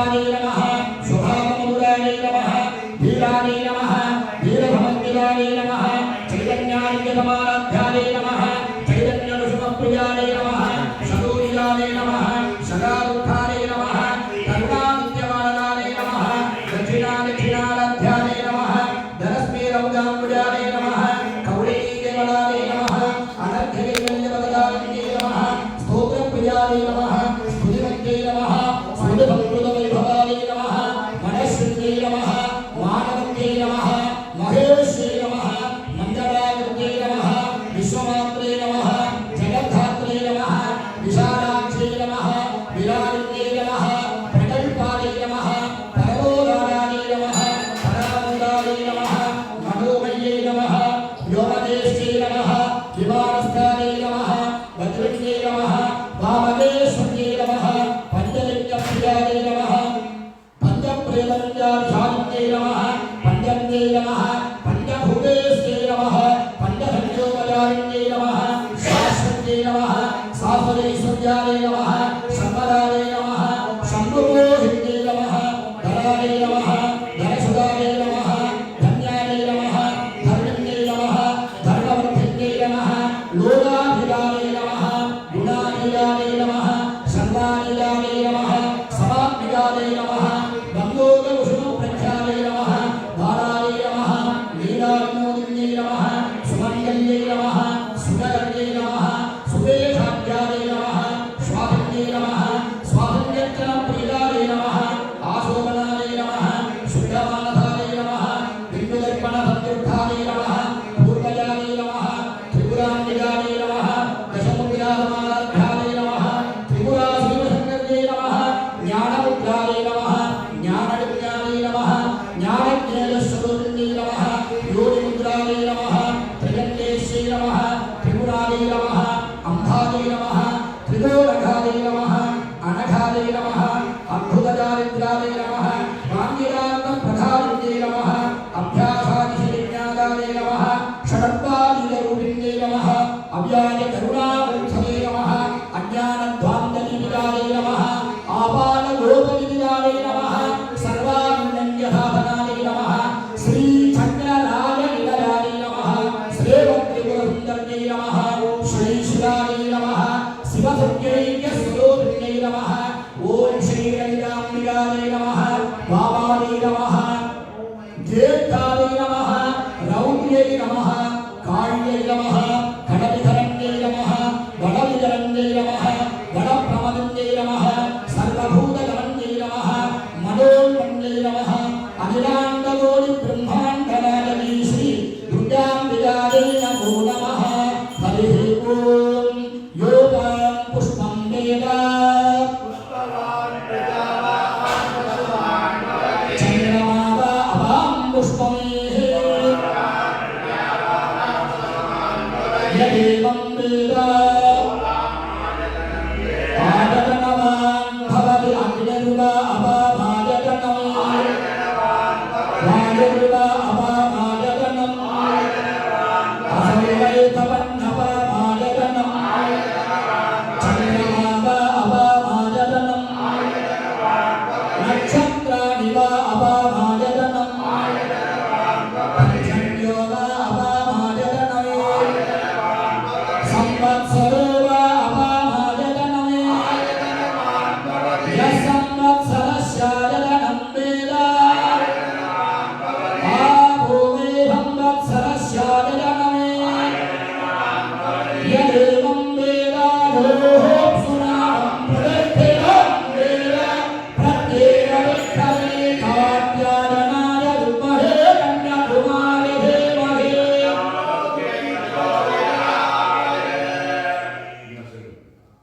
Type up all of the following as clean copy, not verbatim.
शुभाय नमः शुभामूलाय नमः वीराय नमः वीरभवन्दिराय नमः चैतन्याय नमः चैतन्यविष्णुप्रियाय नमः शतूर्याय नमः सदादुःखाय नमः करुणानित्यमानदाय नमः दक्षिणाध्याय नमः धनस्मेरौदाम्बुजाय नमः कौलिकेवलाय नमः अनर्घ्यवैवल्यपदाय नमः स्तोत्रप्रियाय नमः स्तुतिवन्त्यै नमः स्तुतिभक्तिवैभवाय नमः मनश्रीयै नमः मानवन्त्यै नमः महेश्यै नमः मण्डलाकृत्यै नमः विश्वमात्रे नमः जगद्धात्रे नमः विशालाक्षे नमः विरालिन्ये नमः प्रकल्पाय नमः परमोदाराय नमः परामोदाय नमः मनोमये नमः व्योमदेश्ये नमः विमानस्थाने नमः वज्रज्ञे नमः वामदेश्वर्ये नमः पञ्चलिङ्गप्रियाय नमः पञ्चप्रेतञ्जाशालिन्ये नमः पञ्चम्ये नमः पञ्चभूतेश्ये नमः पञ्चसंयोगजालिन्ये नमः शाश्वत्ये नमः शाश्वतैश्वर्याय नमः शम्बराय नमः शम्भुमोहिन्ये नमः धराय नमः धनसुधाय नमः धन्याय नमः धर्मिण्ये नमः धर्मवर्धिन्ये नमः लोकाधिराय नमः गुणाधिराय नमः सर्वाधिराय नमः समात्मिकाय नमः बन्धोगकुसुमप्रख्याय नमः बालाय नमः लीलाविनोदिन्ये नमः सुमङ्गल्ये नमः सुगरण्ये नमः सुवेशाख्याय नमः स्वाधन्ये नमः स्वाधन्यर्चनप्रियाय नमः आशोभनाय नमः शुद्धमानसाय नमः बिन्दुदर्पणसंयुक्ताय नमः पूर्वजाय नमः त्रिपुरान्विताय नमः दशमुद्रासमाराध्याय नमः त्रिपुराशिवशङ्कर्ये नमः ज्ञानमुद्राय नमः ज्ञानविज्ञाने नमः ज्ञानज्ञेयस्वरूपिणे नमः योनिमुद्राय नमः त्रिगण्डेश्ये नमः त्रिपुराय नमः अंधाय नमः त्रिलोलकाय नमः अनघाय नमः अद्भुतदारिद्राय नमः वाङ्गिरान्तप्रधारिणे नमः अभ्यासादिशविज्ञानाय नमः षडत्वादिरूपिणे नमः अव्यायकरुणामूर्धये नमः अज्ञानध्वान्तनिविदाय नमः आपादगोपनिविदाय नमः सर्वानन्दसाधनाय नमः श्रीचक्रराजनिलयाय नमः श्रीवत्रिपुरसुन्दर्यै नमः श्रीशिवाय नमः शिवसत्यैक्यस्वरूपिण्यै नमः ॐ श्रीललिताम्बिकाय नमः वामाय नमः ज्येष्ठाय नमः रौद्र्यै नमः काళ్यै नमः खडविधरण्यै नमः वडविधरण्यै नमः वडप्रमदन्यै नमः सर्वभूतगमन्यै नमः मनोन्मन्यै नमः अनिलाण्डकोटिब्रह्माण्डनायकी श्री दुर्गाम्बिकायै नमो नमः हरिः ॐ यो तां पुष्पं वेद चन्द्रमावा अवां पुष्पमेः यदेवं वेद आदरणवान् भवति अग्निर्वा अवामादरणम् वायुर्वा अवामादरणम् असैवैतवन्नवामादरणम् चन्द्रमावा अवामादरणम् नक्षत्राणि वा अवामादरणम् पर्जन्यो वा अवामादरणम् संवत्सरो वा अवामादरणम् यः संवत्सरस्यादरणं वेद आभूमे संवत्सरस्यादरणम् यदेवं वेद योऽप्सुनां प्रत्येकं वेद प्रत्येकविष्टवे कात्यायनाय विद्महे कन्याकुमारी धीमहि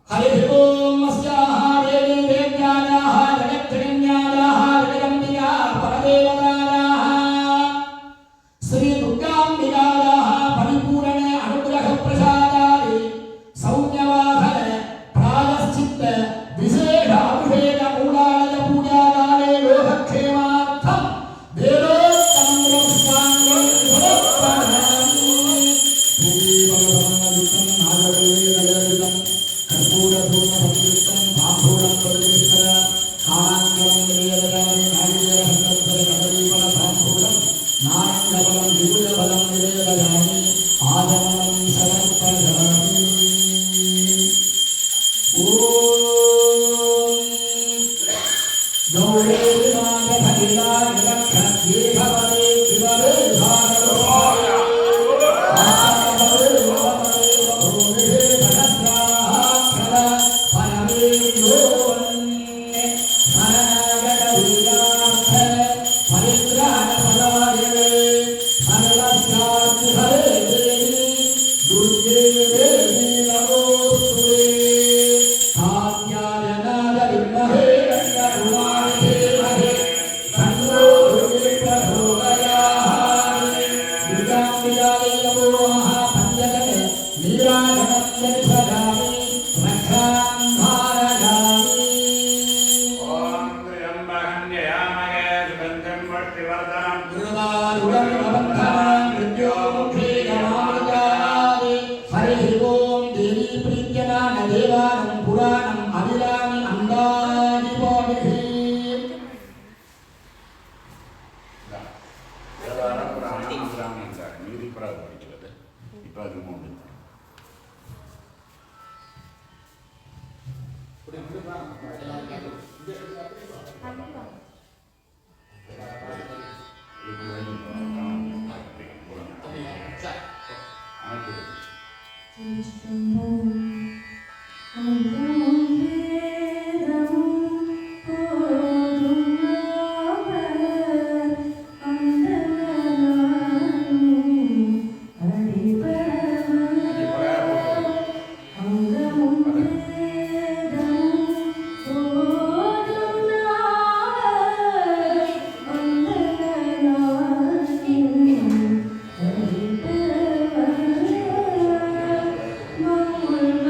हरिः ॐ अस्याः देवी देव्याः जगज्जनन्याः जगदम्बिका परदेवतायाः श्रीदुर्गाम्बिकायाः परिपूर्ण अनुग्रहप्रसादाय सौम्यवाहन प्रायश्चित्त विशेष अभिषेक मूलालय पूजाकाले लोकक्षेमार्थं वेदोत्तमं पुष्पाञ्जलिं समर्पयामि। पूर्वीवलसमयुक्तं नागवेदगलितं कर्पूरधूमसंयुक्तं ताम्बूलं परिवेशितं कालाङ्गलं Mong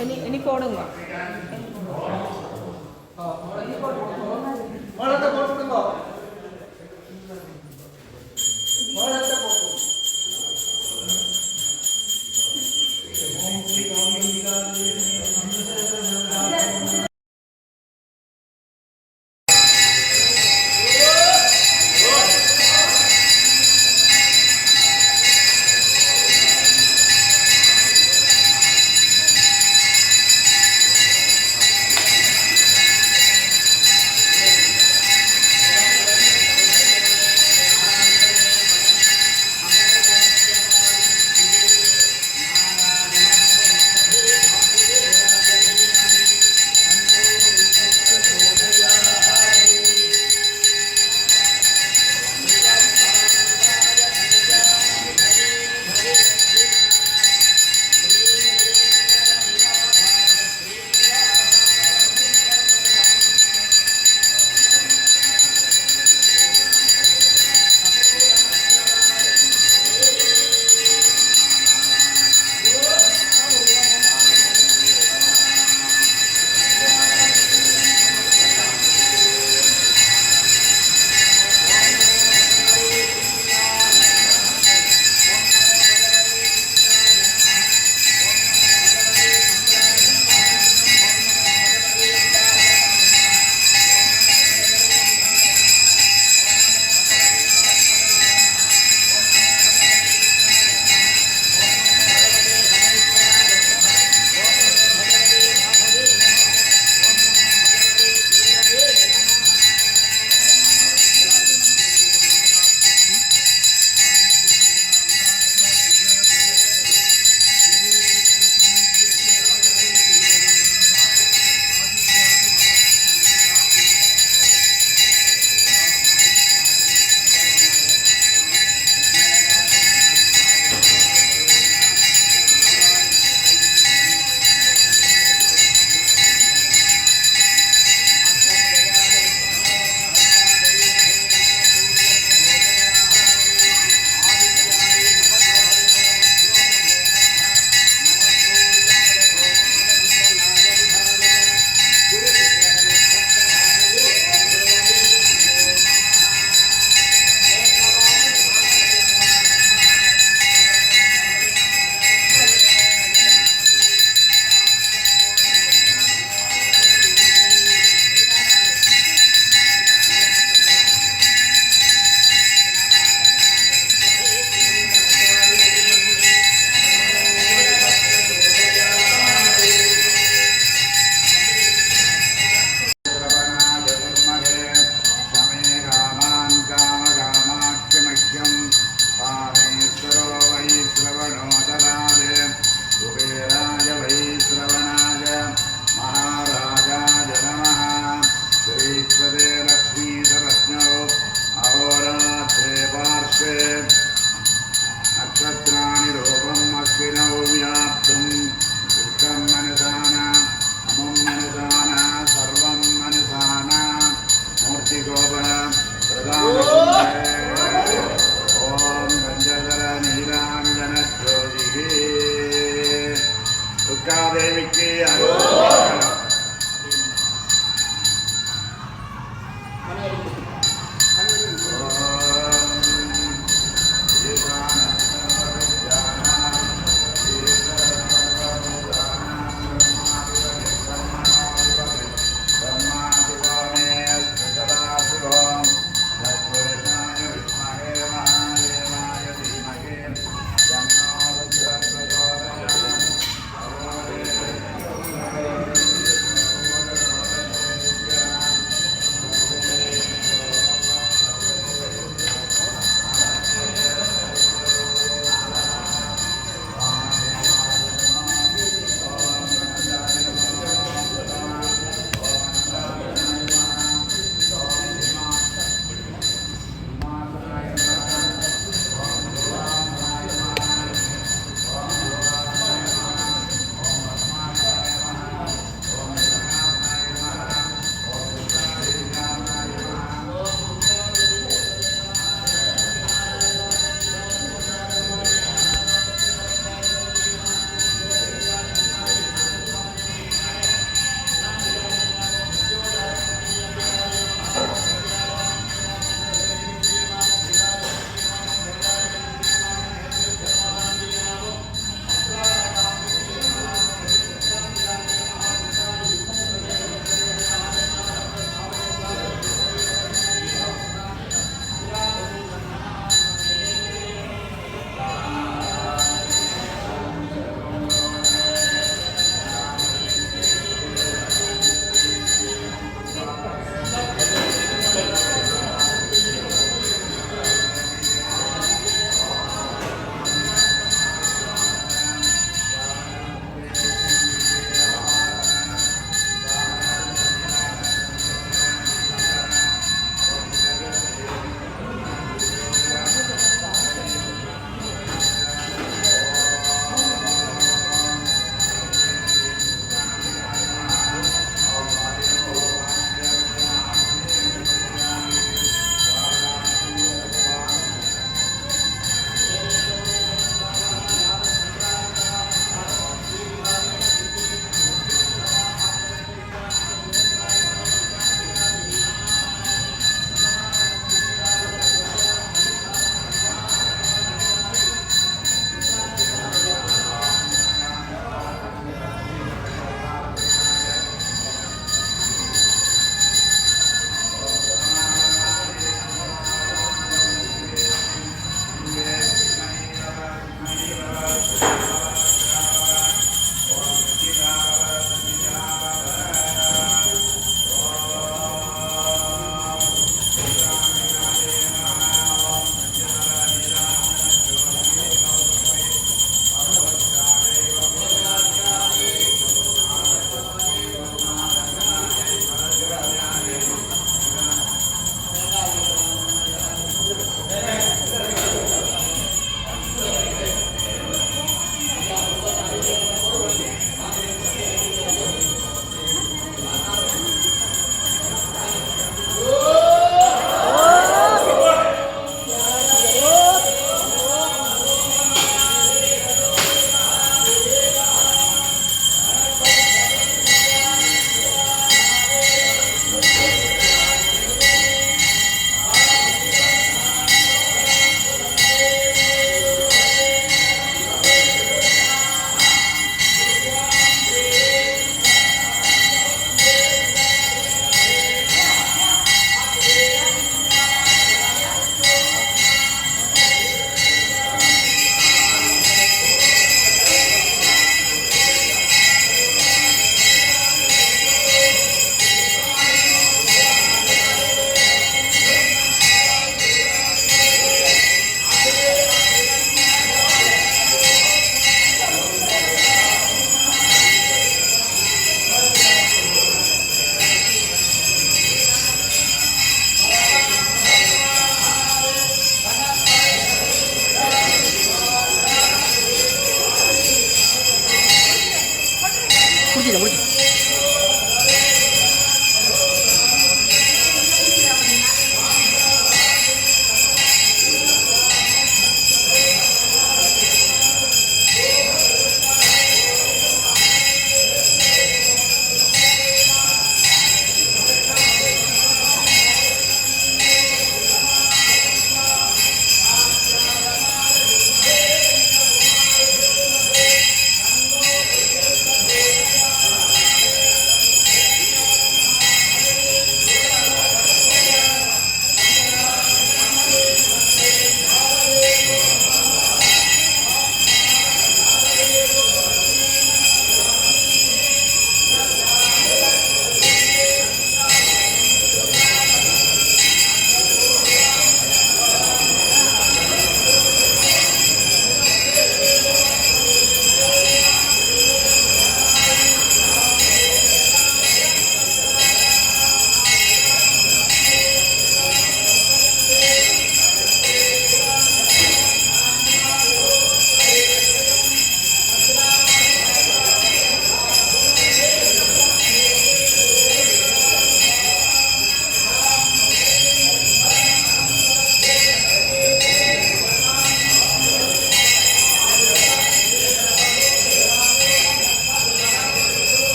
இனி போடுங்க.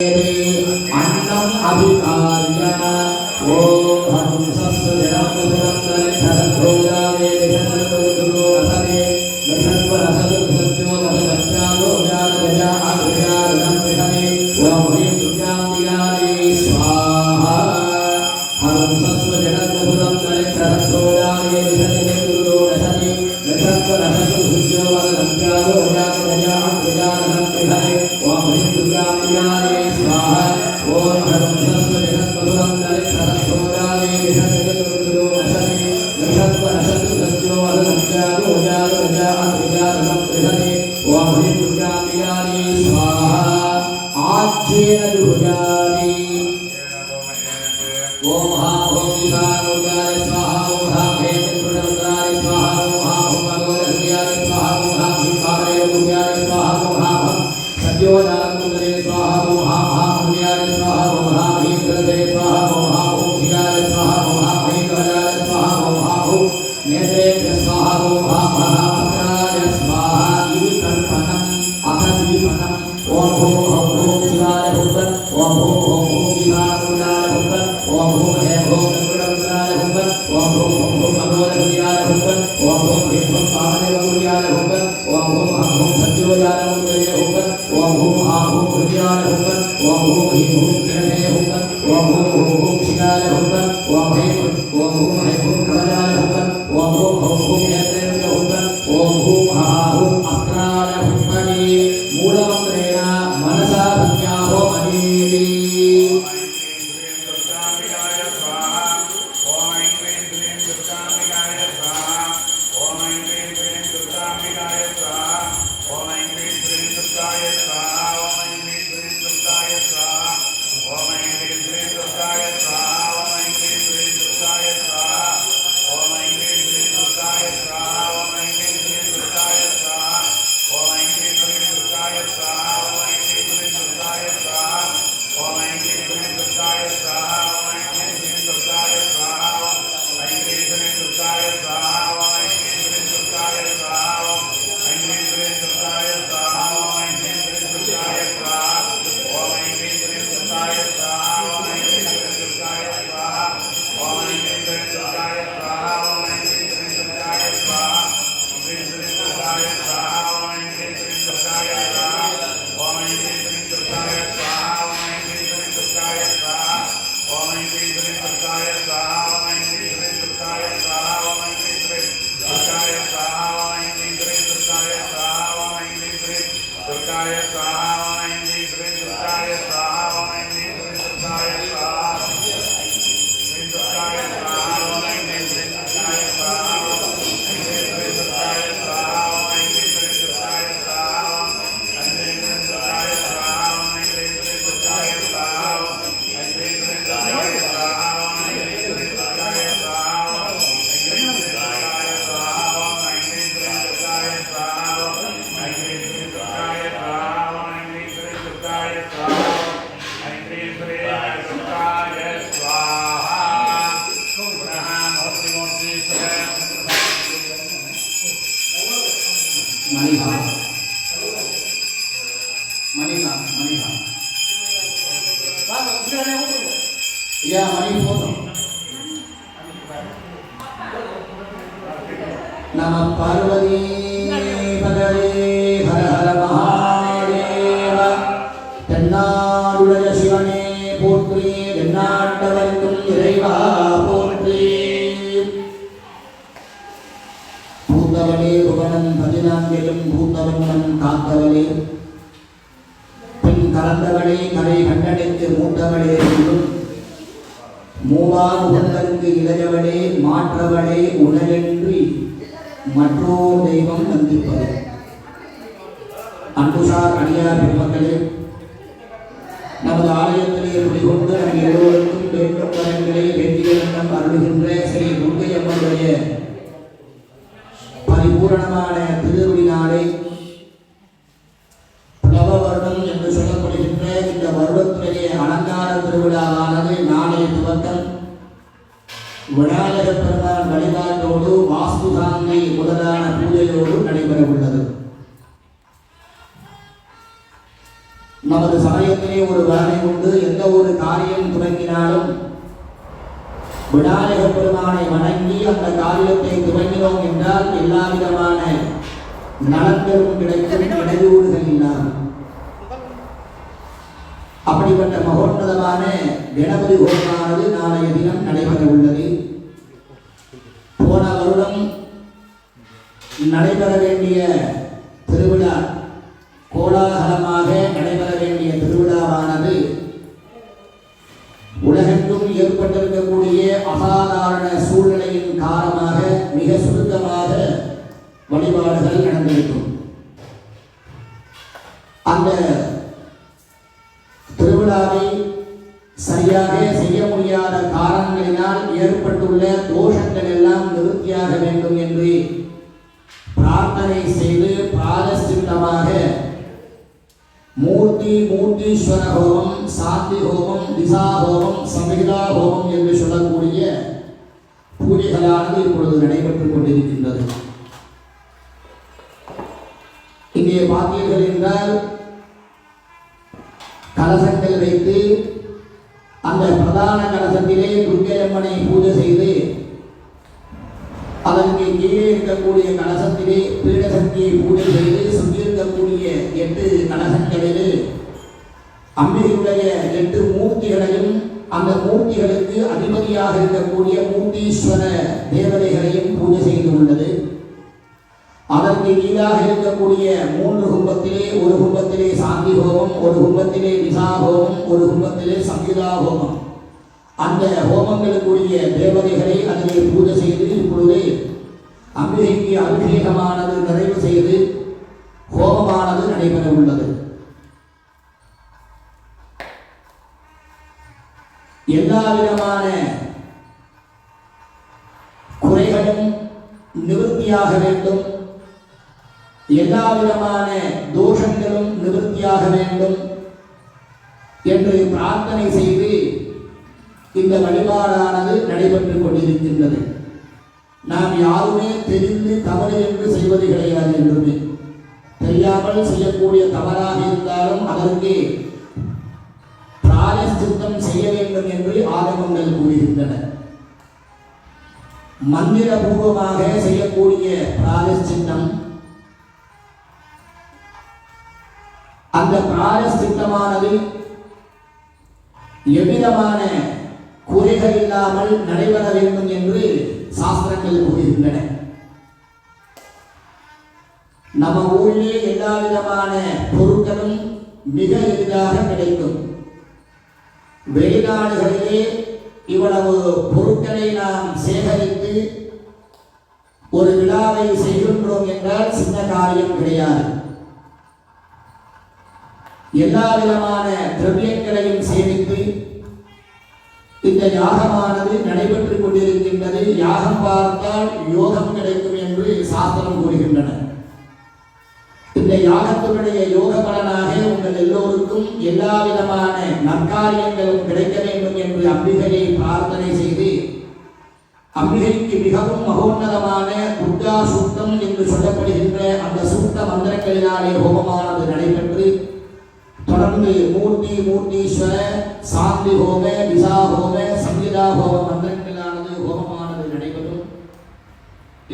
अन्नम् अभिकार्य ओम हंसस्य जनापुरन्दरिधरद्रोजावे निधनदुर्गो रसने नक्षत्ररसदुर्गो रसत्यागो व्यागजा अग्रजारणं विहने ओम ह्रीं दुर्गां दियाले स्वाहा हंसस्य जनापुरन्दरिधरद्रोजावे निधनदुर्गो रसने नक्षत्ररसदुर्गो रसत्यागो व्यागजा अग्रजारणं विहने ओम ह्रीं दुर्गां दियाले स्वाहा ओम हंसस्य जनापुरन्दरिधरद्रोजावे निधनदुर्गो रसने नक्षत्ररसदुर्गो रसत्यागो व्यागजा अग्रजारणं विहने ओम ह्रीं दुर्गां दियाले स्वाहा आज्येन दुर्गानि ओम महाभोगिवारोगाय स्वाहा ओम महाभेदपुरगाय स्वाहा ओम महाभोगोदयाय स्वाहा ओम महाभीमालयोगाय स्वाहा ओम महासद्योदानकुंडले स्वाहा ओम महाभोग्याय स्वाहा ओम महाभीन्द्रदे स्वाहा ओम महाभोग्याय स्वाहा ओम महाभीन्द्रदाय स्वाहा ओम महाभोग्नेत्रेभ्यः स्वाहा ओम महामहात्राय स्वाहा इति तर्पणम् अथ दीपनम् ओम भो शिवाय भूतम् ओम भो विभागुणाय भूतम् ओम भो हे भो नकुलवृताय भूतम् ओम भो भगवद्गीताय भूतम् ओम भो ह्रीं पावनवगुर्याय भूतम् ओम भो सत्योजानमुदये भूतम् ओम भो महाभोग्याय भूतम् ओम भो ह्रीं कृष्णे भूतम् ओम भो शिवाय भूतम् ओम ह्रीं कमलाय भूतम् ओम भो नेत्रेभ्य भूतम् ओम भो अस्त्राय भूतमि मूलमन्त्रेण मनसा प्रज्ञाहो मनीति या नमः पार्वती पदये हर हर महादेव தென்னாடுடைய சிவனே போற்றி தென்னாட்டவர்க்கும் இறைவா போற்றி பூந்தவனே புவனம் பதினான்கிலும் பூந்தவன் காத்தவனே பின் கலந்தவனே கரை கண்டடைத்து மூத்தவனே மூவார் உடலுக்கு இளையவனே மாற்றவனே உணரென்றி மற்றோர் தெய்வம் வந்திப்பது. அன்புசார் அடியார் பெருமக்களே, நமது ஆலயத்திலே குடிகொண்டு நம் எல்லோருக்கும் வேண்டும் வரங்களே வெற்றிகளும் அருளுகின்ற ஸ்ரீ துர்க்கை அம்மனுடைய பரிபூரணமான திருவடி நாளை பிளவ வருடம் என்று சொல்லப்படுகின்ற இந்த வருடத்திலேயே அலங்கார திருவிழாவானது நாளைய துவக்கம் விநாயகர் பெருமான் வழிபாட்டோடு வாஸ்து சாந்தி முதலான பூஜையோடு நடைபெற உள்ளது. நமது சமயத்திலே ஒரு வழமை உண்டு. எந்த ஒரு காரியம் துவங்கினாலும் விநாயகப் பெருமானை வணங்கி அந்த காரியத்தை துவங்கினோம் என்றால் எல்லா விதமான நலன்களும் கிடைக்கும், இடையூறுகள் இல்லாமல். அப்படிப்பட்ட மகோன்னதமான கணபதி ஹோமமானது நாளைய தினம் நடைபெற உள்ளது. போன வருடம் நடைபெற வேண்டிய திருவிழா, கோலாகலமாக நடைபெற வேண்டிய திருவிழாவானது உலகெங்கும் ஏற்பட்டிருக்கக்கூடிய அசாதாரண சூழ்நிலையின் காரணமாக மிக சுருக்கமாக வழிபாடுகள் நடந்திருக்கும். அந்த திருவிழாவை சரியாக செய்ய முடியாத காரணங்களினால் ஏற்பட்டுள்ள தோஷங்கள் எல்லாம் நிவர்த்தியாக வேண்டும் என்று பிரார்த்தனை செய்து பிராயஷ்சித்தமாக மூர்த்தீஸ்வர ஹோமம், சாந்தி ஹோமம், திசா ஹோமம், சம்ஹிதா ஹோமம் என்று சொல்லக்கூடிய பூஜைகளானது இப்பொழுது நடைபெற்றுக் கொண்டிருக்கின்றது. இங்கே பார்த்தீர்கள் என்றால் கலசங்கள் வைத்து அந்த பிரதான கலசத்திலே துர்க்கையம்மனை பூஜை செய்து அதற்கு கீழே இருக்கக்கூடிய கலசத்திலே பீடசக்தியை பூஜை செய்து சுற்றி இருக்கக்கூடிய 8 கலசங்களிலே அம்பிகையுடைய 8 மூர்த்திகளையும் அந்த மூர்த்திகளுக்கு அதிபதியாக இருக்கக்கூடிய மூர்த்தீஸ்வர தேவதைகளையும் பூஜை செய்து உள்ளது. அதற்கு கீழாக இருக்கக்கூடிய 3 கும்பத்திலே ஒரு கும்பத்திலே சாந்தி ஹோமம், ஒரு கும்பத்திலே திசா ஹோமம், ஒரு கும்பத்திலே சம்ஹிதா ஹோமம், அந்த ஹோமங்களுக்குரிய தேவதைகளை அதிலே பூஜை செய்து இப்பொழுது அம்பிகைக்கு அபிஷேகமானது நிறைவு செய்து ஹோமமானது நடைபெற உள்ளது. எல்லா விதமான குறைகளும் நிவர்த்தியாக வேண்டும், எல்லா விதமான தோஷங்களும் நிவர்த்தியாக வேண்டும் என்று பிரார்த்தனை செய்து இந்த வழிபாடானது நடைபெற்றுக் கொண்டிருக்கின்றது. நாம் யாருமே தெரிந்து தவறு என்று செய்வது கிடையாது. என்றுமே தெரியாமல் செய்யக்கூடிய தவறாக இருந்தாலும் அதற்கு பிராயஷ்சித்தம் செய்ய வேண்டும் என்று ஆகமங்கள் கூறுகின்றன. மந்திரபூர்வமாக செய்யக்கூடிய பிராயஷ்சித்தம், அந்த பிராயஷ்சித்தமானது எவ்விதமான குறைகள் இல்லாமல் நடைபெற வேண்டும் என்று சாஸ்திரங்கள் கூறுகின்றன. நம்ம ஊரிலே எல்லா விதமான பொருட்களும் மிக எளிதாக கிடைக்கும். வெளிநாடுகளிலே இவ்வளவு பொருட்களை நாம் சேகரித்து ஒரு விழாவை செய்கின்றோம் என்றால் சின்ன காரியம் கிடையாது. எல்லா விதமான திரவியங்களையும் சேமித்து இந்த யாகமானது நடைபெற்றுக் கொண்டிருக்கின்றது. யாகம் பார்த்தால் யோகம் கிடைக்கும் என்று சாஸ்திரம் கூறுகின்றன. இந்த யாகத்தினுடைய யோக பலனாக உங்கள் எல்லோருக்கும் எல்லா விதமான நற்காரியங்களும் கிடைக்க வேண்டும் என்று அம்பிகையை பிரார்த்தனை செய்து அம்பிகைக்கு மிகவும் மகோன்னதமான துர்கா சூக்தம் என்று சொல்லப்படுகின்ற அந்த சூக்த மந்திரங்களினாலே ஹோமமானது நடைபெற்று தொடர்ந்து மூர்த்தீஸ்வர சாந்தி ஹோம, திசா ஹோம, சம்ஹிதா ஹோம மந்திரங்களானது ஹோமமானது நடைபெறும்.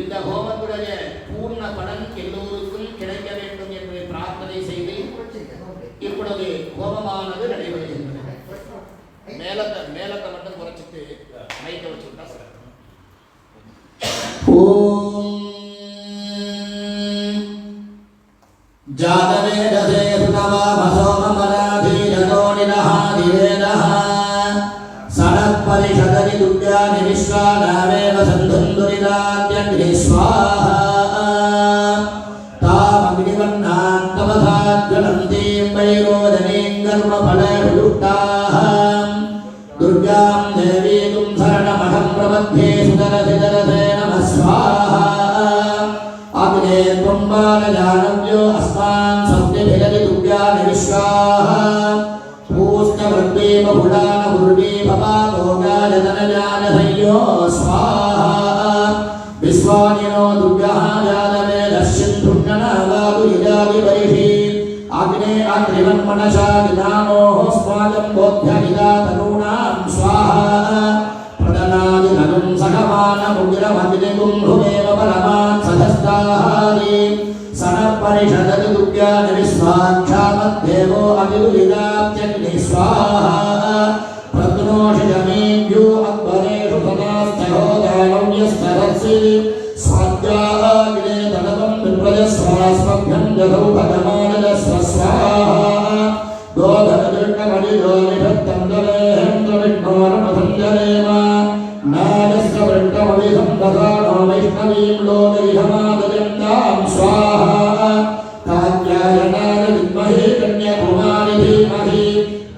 இந்த ஹோமத்துடைய பூர்ண பலன் எல்லோருக்கும் கிடைக்க வேண்டும் என்று பிரார்த்தனை செய்து இப்பொழுது ஹோமமானது நடைபெறுகின்றது. மேலத்தை மட்டும் குறைச்சிட்டு மைக்க வச்சுட்டா சார். ஓம் ஜாதவேதசே சனத்பரிஷதனி துர்கானி விஸ்வானாவேவ சந்துந்துரிதாத்யக்னி ஸ்வாஹா தாமக்னிவன்னான் தமசாத்கலந்தீம் வைரோதனீம் கர்மபலவிலுக்தாஹம் துர்காம் தேவீகும் சரணமகம் பிரபத்யே சுதரசிதரசே நம ஸ்வாஹா அக்னே त्वम्बालजानव्यो अस्मान् सत्यभिरति दुर्गानि विश्वाः पूष्णवृत्ते बहुलान गुरुवे भवाभोगायतनजानसंयो स्वाहा विश्वानिनो दुर्गः जातवेदस्यन्तुन्ननावातु यदादिपरिषि अग्ने त्रिवन्मनसा निधानोः स्वायं बोध्यनिदा तनूनां स्वाहा प्रदनादिननुं सगमानमुग्रमतिनिगुम्भुमेव परमान् सदस्ताहारी सनपरिषदति दुर्गानि विश्वाक्षामद्देवो अतिदुलिदात्यग्नि स्वाहा प्रत्नोषिजमेभ्यो अक्बरेषु तदास्तहोदानं यस्तरसि स्वाद्यागिने तनवं विप्रजस्वास्मभ्यं जगौ भगमानजस्व स्वाहा गोधनदृष्टमणिजो निषत्तं दलेहेन्द्रविष्णोरमथं जलेम नागस्य वृष्टमभिधं दधानो वैष्णवीं लोकैहमादयन्तां स्वाहा कात्यायनाय विद्महे कन्याकुमारी धीमहि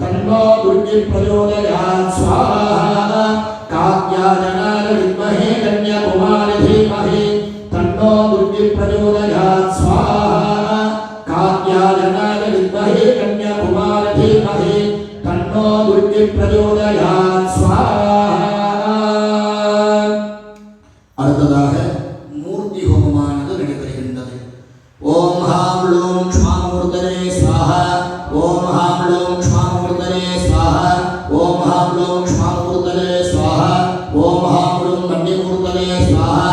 तन्नो दुर्गे प्रचोदयात् स्वाहा कात्यायनाय विद्महे कन्याकुमारी धीमहि तन्नो दुर्गे प्रचोदयात् स्वाहा कात्यायनाय विद्महे कन्याकुमारी धीमहि तन्नो दुर्गे प्रचोदयात् स्वाहा அடுத்ததாக மூர்த்தி ஹோமமானது நடைபெறுகின்றது. ஓம் ஹாம் லோம் க்ஷ்மாமூர்த்தனே ஸ்வாஹா ஓம் ஹாம் லோம் க்ஷ்மாமூர்த்தனே ஸ்வாஹா ஓம் ஹாம் லோம் க்ஷ்மாமூர்த்தனே ஸ்வாஹா ஓம் ஹாம் லோம் மன்யமூர்த்தனே ஸ்வாஹா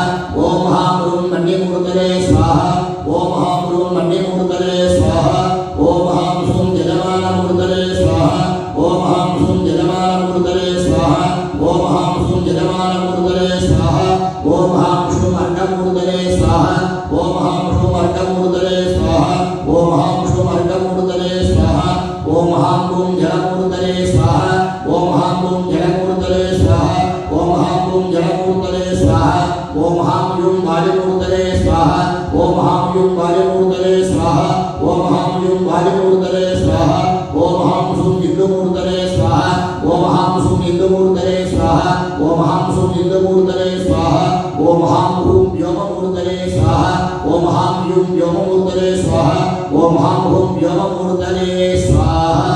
ஓம் ஹாம் லோம் மன்யமூர்த்தனே ஸ்வாஹா ஓம் ஹாம் லோம் மன்யமூர்த்தனே ஸ்வாஹா ஓம் ஹாம் சூம் ஜலமானமூர்த்தனே ஸ்வாஹா ஓம் ஹாம் சூம் ஜலமானமூர்த்தனே ஸ்வாஹா ஓம் ஹாம் சூம் ஜலமானமூர்த்தனே ஸ்வாஹா ஓம் ஹாம் ஷூம் அண்டமூர்த்தனே ஸ்வாஹா ஓம் ஹாம் ஷூம் அண்டமூர்த்தனே ஸ்வாஹா ஓம் ஹாம் ஷூம் அண்டமூர்த்தனே ஸ்வாஹா ஓம் ஹாம் பூம் ஜலமூர்த்தனே ஸ்வாஹா ஓம் ஹாம் பூம் ஜலமூர்த்தனே ஸ்வாஹா ஓம் ஹாம் பூம் ஜலமூர்த்தனே ஸ்வாஹா ஓம் ஹாம் யூம் வாயுமூர்த்தனே ஸ்வாஹா ஓம் ஹாம் யூம் வாயுமூர்த்தனே ஸ்வாஹா ஓம் ஹாம் யூம் வாயுமூர்த்தனே ஸ்வாஹா ஓம் ஹாம் ஷூம் இந்துமூர்த்தனே ஸ்வாஹா ஓம் ஹாம் ஷூம் இந்துமூர்த்தனே ஸ்வாஹா ஓம் ஹாம் ஷூம் இந்துமூர்த்தனே ஸ்வாஹா ஓம் ஹாம் ஹூம் வ்யோமமூர்த்தனே ஸ்வாஹா ஓம் ஹாம் யூம் வ்யோமமூர்த்தனே ஸ்வாஹா ஓம் ஹாம் ஹூம் வ்யோமமூர்த்தனே ஸ்வாஹா.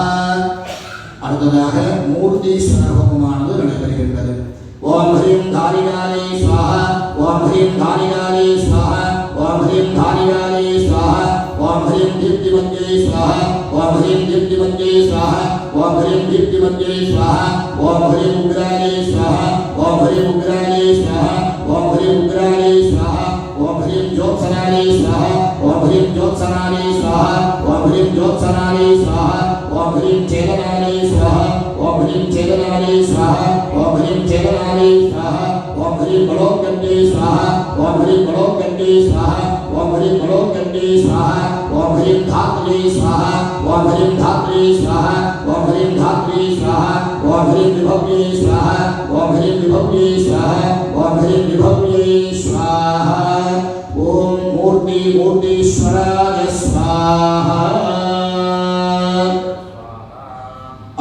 அடுத்ததாக மூர்த்தீஸ்வர ஹோமமானது நடைபெறுகின்றது. ஓம் ஹ்ரீம் தாரிகாலே ஸ்வாஹா ஓம் ஹ்ரீம் தாரிகாலே ஸ்வாஹா ஓம் ஹ்ரீம் தாரிகாலே ஸ்வாஹா ஓம் ஹ்ரீம் தீப்திமத்யே ஸ்வாஹா ஓம் ஹ்ரீம் தீப்திமத்யே ஸ்வாஹா ஓம் ஹ்ரீம் தீப்திமத்யே ஸ்வாஹா ஓம் ஹ்ரீம் உக்ராலே ஸ்வாஹா ஓம் ஹ்ரீம் உக்ராலே ஸ்வாஹா ஓம் ஹ்ரீம் உக்ராலே ஸ்வாஹா ஓம் ஹ்ரீம் ஜோத்சனாலே ஸ்வாஹா ஓம் ஹ்ரீம் ஜோத்சனாலே ஸ்வாஹா ஓம் ஹ்ரீம் ஜோத்சனாலே ஸ்வாஹா ஓம் ஹ்ரீம் சேதனாலே ஸ்வாஹா ஓம் ஹ்ரீம் சேதனாலே ஸ்வாஹா ஓம் ஹ்ரீம் சேதனாலே ஸ்வாஹா ஓம் ஹ்ரீம் பலோக்கண்டே ஸ்வாஹா ஓம் ஹ்ரீம் பலோக்கண்டே ஸ்வாஹா ஓம் ஹ்ரீம் பலோக்கண்டே ஸ்வாஹா ஓம் ஹ்ரீம் தாத்ரே ஸ்வாஹா ஓம் ஹ்ரீம் தாத்ரே ஸ்வாஹா ஓம் ஹ்ரீம் தாத்ரே ஸ்வாஹா ஓம் ஹ்ரீம் விபவ்யே ஸ்வாஹா ஓம் ஹ்ரீம் விபவ்யே ஸ்வாஹா ஓம் ஹ்ரீம் விபவ்யே ஸ்வாஹா. ஓம் மூர்த்தி மூர்த்தீஸ்வராய ஸ்வாஹா.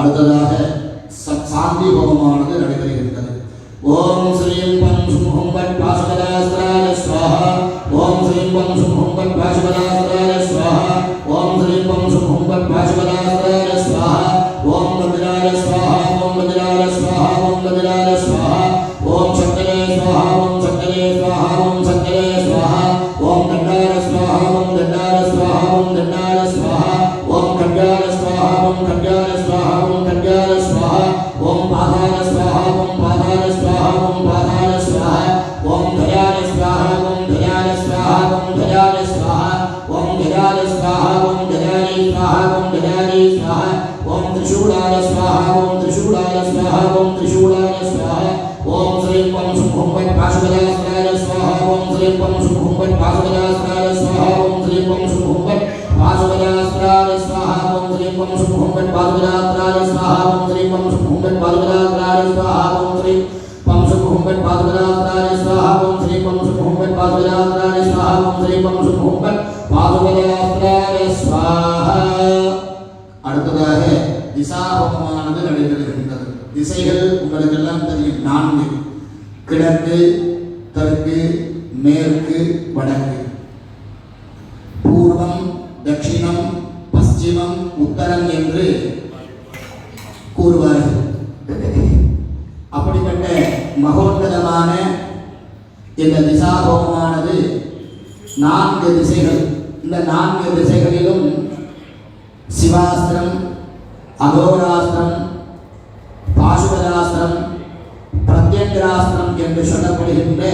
அடுத்ததாக சாந்தி ஹோமமானது நடைபெறுகின்றது. ஓம் ஸ்ரீம் பம் சும் ஹும் பட் பாசுபதாஸ்திராய ஸ்வாஹா ஓம் ஸ்ரீம் பம் சும் ஹும் பட் பாசுபதாஸ்திராய ஸ்வாஹா ஓம் ஸ்ரீம் பம் சும் ஹும் பட் பாசுபதாஸ்திராய ஸ்வாஹா ஓம் வஜ்ராய ஸ்வாஹா ஓம் வஜ்ராய ஸ்வாஹா ஓம் வஜ்ராய ஸ்வாஹா ஓம் சக்கரே ஸ்வாஹா ஓம் சக்கரே ஸ்வாஹா ஓம் சக்கரே ஸ்வாஹா ஓம் தண்டார ஸ்வாஹா ஓம் தண்டார ஸ்வாஹா ஓம் தண்டார ஸ்வாஹா ஓம் கட்யார ஸ்வாஹா ஓம் கட்யார ஸ்வாஹா ஓம் கட்யார ஸ்வாஹா ஓம் பாதார ஸ்வாஹா ஓம் பாதார ஸ்வாஹா ஓம் பாதார ஸ்வாஹா ஓம் தயார ஸ்வாஹா ஓம் தயார ஸ்வாஹா ஓம் தயார ஸ்வாஹா ஓம் தயார ஸ்வாஹா ஓம் தயார ஸ்வாஹா ஓம் தயார ஸ்வாஹா ஓம் திரிசூலார ஸ்வாஹா ஓம் திரிசூலார ஸ்வாஹா ஓம் திரிசூலார ஸ்வாஹா ஓம் ஸ்ரீம் பம் சும் ஹும் பட் பாசுபதாஸ்திராய ஸ்வாஹா ஓம் ஸ்ரீம் பம் சும் ஹும் பட் பாசுபதாஸ்திராய ஸ்வாஹா ஓம் ஸ்ரீம் பம் சும் ஹும் பட் பாசுபதாஸ்திராய ஸ்வாஹா ஓம் ஸ்ரீம் பம் சும் ஹும் பட் பாசுபதாஸ்திராய ஸ்வாஹா ஓம் ஸ்ரீம் பம் சும் ஹும் பட் பாசுபதாஸ்திராய ஸ்வாஹா ஓம் ஸ்ரீம் பம் சும் ஹும் பட் பாசுபதாஸ்திராய ஸ்வாஹா ஓம் ஸ்ரீம் பம் சும் ஹும் பட் பாசுபதாஸ்திராய ஸ்வாஹா ஓம் ஸ்ரீம் பம் சும் ஹும் பட் பாசுபதாஸ்திராய ஸ்வாஹா. அடுத்ததாக திசா ஹோமமானது நடைபெறுகின்றது. திசைகள் உங்களுக்கெல்லாம் தெரியும், 4: கிழக்கு, தெற்கு, மேற்கு, வடக்கு. பூர்வம், தட்சிணம், பশ্চিமம், உத்தரம் என்று கூறுவார்கள். அப்படிப்பட்ட மகோன்னதமான இந்த திசா ஹோமமானது 4 திசைகள். இந்த 4 திசைகளிலும் சிவாஸ்திரம், அகோராஸ்திரம், பாசுபதாஸ்திரம், பிரத்யங்கராஸ்திரம் என்று சொல்லப்படுகின்ற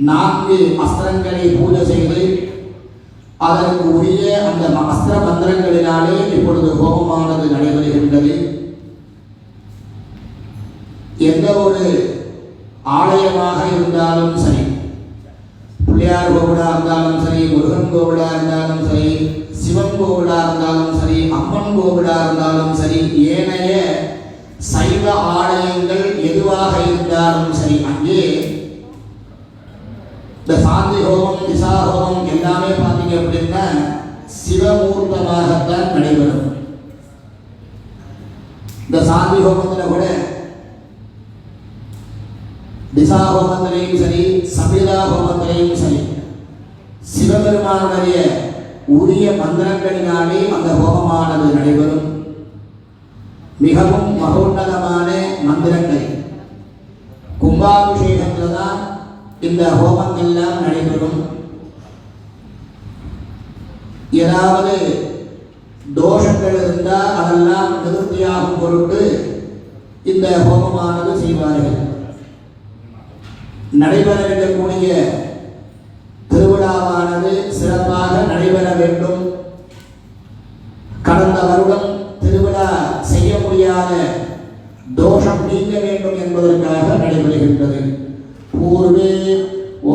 4 அஸ்திரங்களை பூஜை செய்து அதற்கு உரிய அந்த அஸ்திர மந்திரங்களினாலே இப்பொழுது ஹோமமானது நடைபெறுகின்றது. எந்த ஒரு ஆலயமாக இருந்தாலும் சரி, பிள்ளையார் கோவிலா இருந்தாலும் சரி, முருகன் கோவிலா இருந்தாலும் சரி, சிவன் கோவிலா இருந்தாலும் சரி, அம்மன் கோவிலா இருந்தாலும் சரி, ஏனைய சைவ ஆலயங்கள் எதுவாக இருந்தாலும் சரி, அங்கே இந்த சாந்தி ஹோமம், திசா ஹோமம் எல்லாமே பார்த்தீங்க அப்படின்னா சிவமூர்த்தமாகத்தான் நடைபெறும். இந்த சாந்தி ஹோமத்தில் கூட திசா ஹோமத்திலையும் சரி, சபிதா ஹோமத்திலையும் சரி, சிவபெருமானுடைய உரிய மந்திரங்களினாலே அந்த ஹோமமானது நடைபெறும். மிகவும் மகோன்னதமான மந்திரங்கள். கும்பாபிஷேகத்தில் தான் இந்த ஹோமங்கள்லாம் நடைபெறும். ஏதாவது தோஷங்கள் இருந்தால் அதெல்லாம் நிவர்த்தியாகும் பொருட்டு இந்த ஹோமமானது செய்வார்கள். நடைபெற இருக்கக்கூடிய திருவிழாவானது சிறப்பாக நடைபெற வேண்டும். கடந்த வருடம் திருவிழா செய்ய முடியாத தோஷம் நீங்க வேண்டும் என்பதற்காக நடைபெறுகின்றது. பூர்வே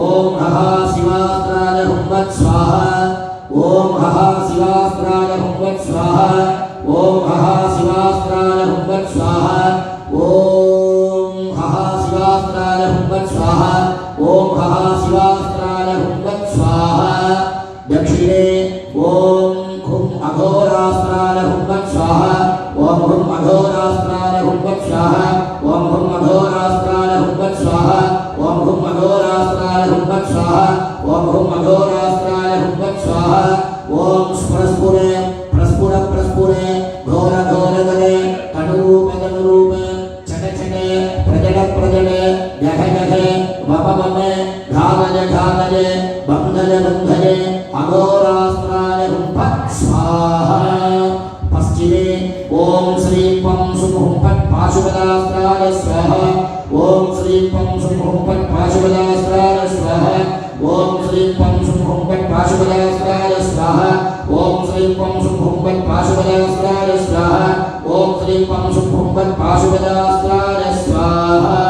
ஓம் ஹஹா சிவாஸ்திராய ஹும்பத் ஸ்வாஹா, ஓம் ஹஹா சிவாஸ்திராய ஹும்பத் ஸ்வாஹா, ஓம் ஹஹா சிவாஸ்திராய ஹும்பத் ஸ்வாஹா, ஓம் ஹஹா சிவாஸ்திராய ஹும்பத் ஸ்வாஹா, ஓம் ஹஹா சிவாஸ்திராய ஹும்பத் ஸ்வாஹா. தக்ஷிணே ஓம் கும் அகோராஸ்திராய ஹும்பத் ஸ்வாஹா, ஓம் கும் அகோராஸ்திராய ஹும்பத் ஸ்வாஹா, ஓம் கும் அகோராஸ்திராய ஹும்பத் ஸ்வாஹா, ஓம் கும் அகோராஸ்திராய ஹும்பத் ஸ்வாஹா, ஓம் கும் அகோராஸ்திராய ஹும்பத் ஸ்வாஹா. ஓம் ஸ்பரஸ்புரே பிரஸ்புர பிரஸ்புரே கோர கோரகரே கனுரூப கனுரூப சட சட பிரஜட பிரஜட ஜக ஜக வப வப காதஜ காதஜ பந்தஜ பந்தஜ அகோராஸ்திராய ஹும்பத் ஸ்வாஹா. பஸ்சிமே ஓம் ஸ்ரீ பம் சுமும்பத் பாசுபதாஸ்திராய ஸ்வாஹா, ஓம் ஸ்ரீ பம் சுமும்பத் பாசுபதாஸ்திராய ஸ்வாஹா, ஓம் ஸ்ரீ பம் சுமும்பத் பாசுபதாஸ்திராய ஸ்வாஹா, ஓம் ஸ்ரீ பம் சுமும்பத் பாசுபதாஸ்திராய ஸ்வாஹா, ஓம் ஸ்ரீ பம் சுமும்பத் பாசுபதாஸ்திராய ஸ்வாஹா.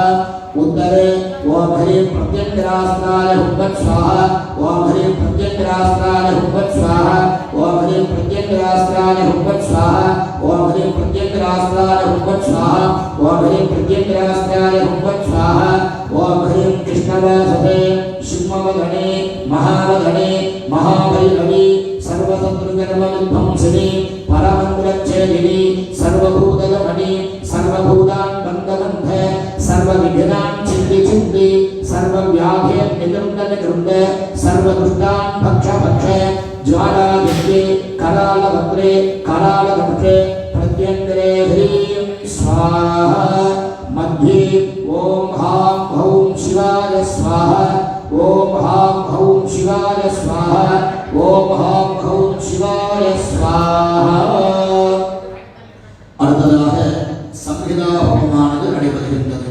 உத்தரே ஓம் ஹ்ரீம் பிரத்யங்கராஸ்திராய ஹும்பத் ஸ்வாஹா, ஓம் ஹ்ரீம் பிரத்யங்கராஸ்திராய ஹும்பத் ஸ்வாஹா, ஓம் ஹ்ரீம் பிரத்யங்கராஸ்திராய ஹும்பத் ஸ்வாஹா, ஓம் ஹ்ரீம் பிரத்யங்கராஸ்திராய ஹும்பத் ஸ்வாஹா, ஓம் ஹ்ரீம் பிரத்யங்கராஸ்திராய ஹும்பத் ஸ்வாஹா. ஓம் ஹ்ரீம் கிருஷ்ணவாசதே சிம்மவதனே மகாவதனே மகாபைரவி சர்வசத்ருஜன்மவித்வம்சினி பரமந்திரச்சேதினி சர்வபூதகமணி சர்வபூதான் பந்தபந்த சர்வவிഘ്നാன் சிந்தி சிந்தி சர்வவியாதே நிகிருந்த நிகிருந்த சர்வதுஷ்டான் பக்ஷ பக்ஷ ஜ்வாலாதித்யே கராலவக்ரே கராலவக்ஷே பிரத்யங்கரே ஹ்ரீம் ஸ்வாஹா. மத்யே ஓம் ஹாம் ஹௌம் சிவாய ஸ்வாஹா, ஓம் ஹாம் ஹௌம் சிவாய ஸ்வாஹா, ஓம் ஹாம் ஹௌம் சிவாய ஸ்வாஹா. அடுத்ததாக சம்ஹிதா ஹோமமானது நடைபெறுகின்றது.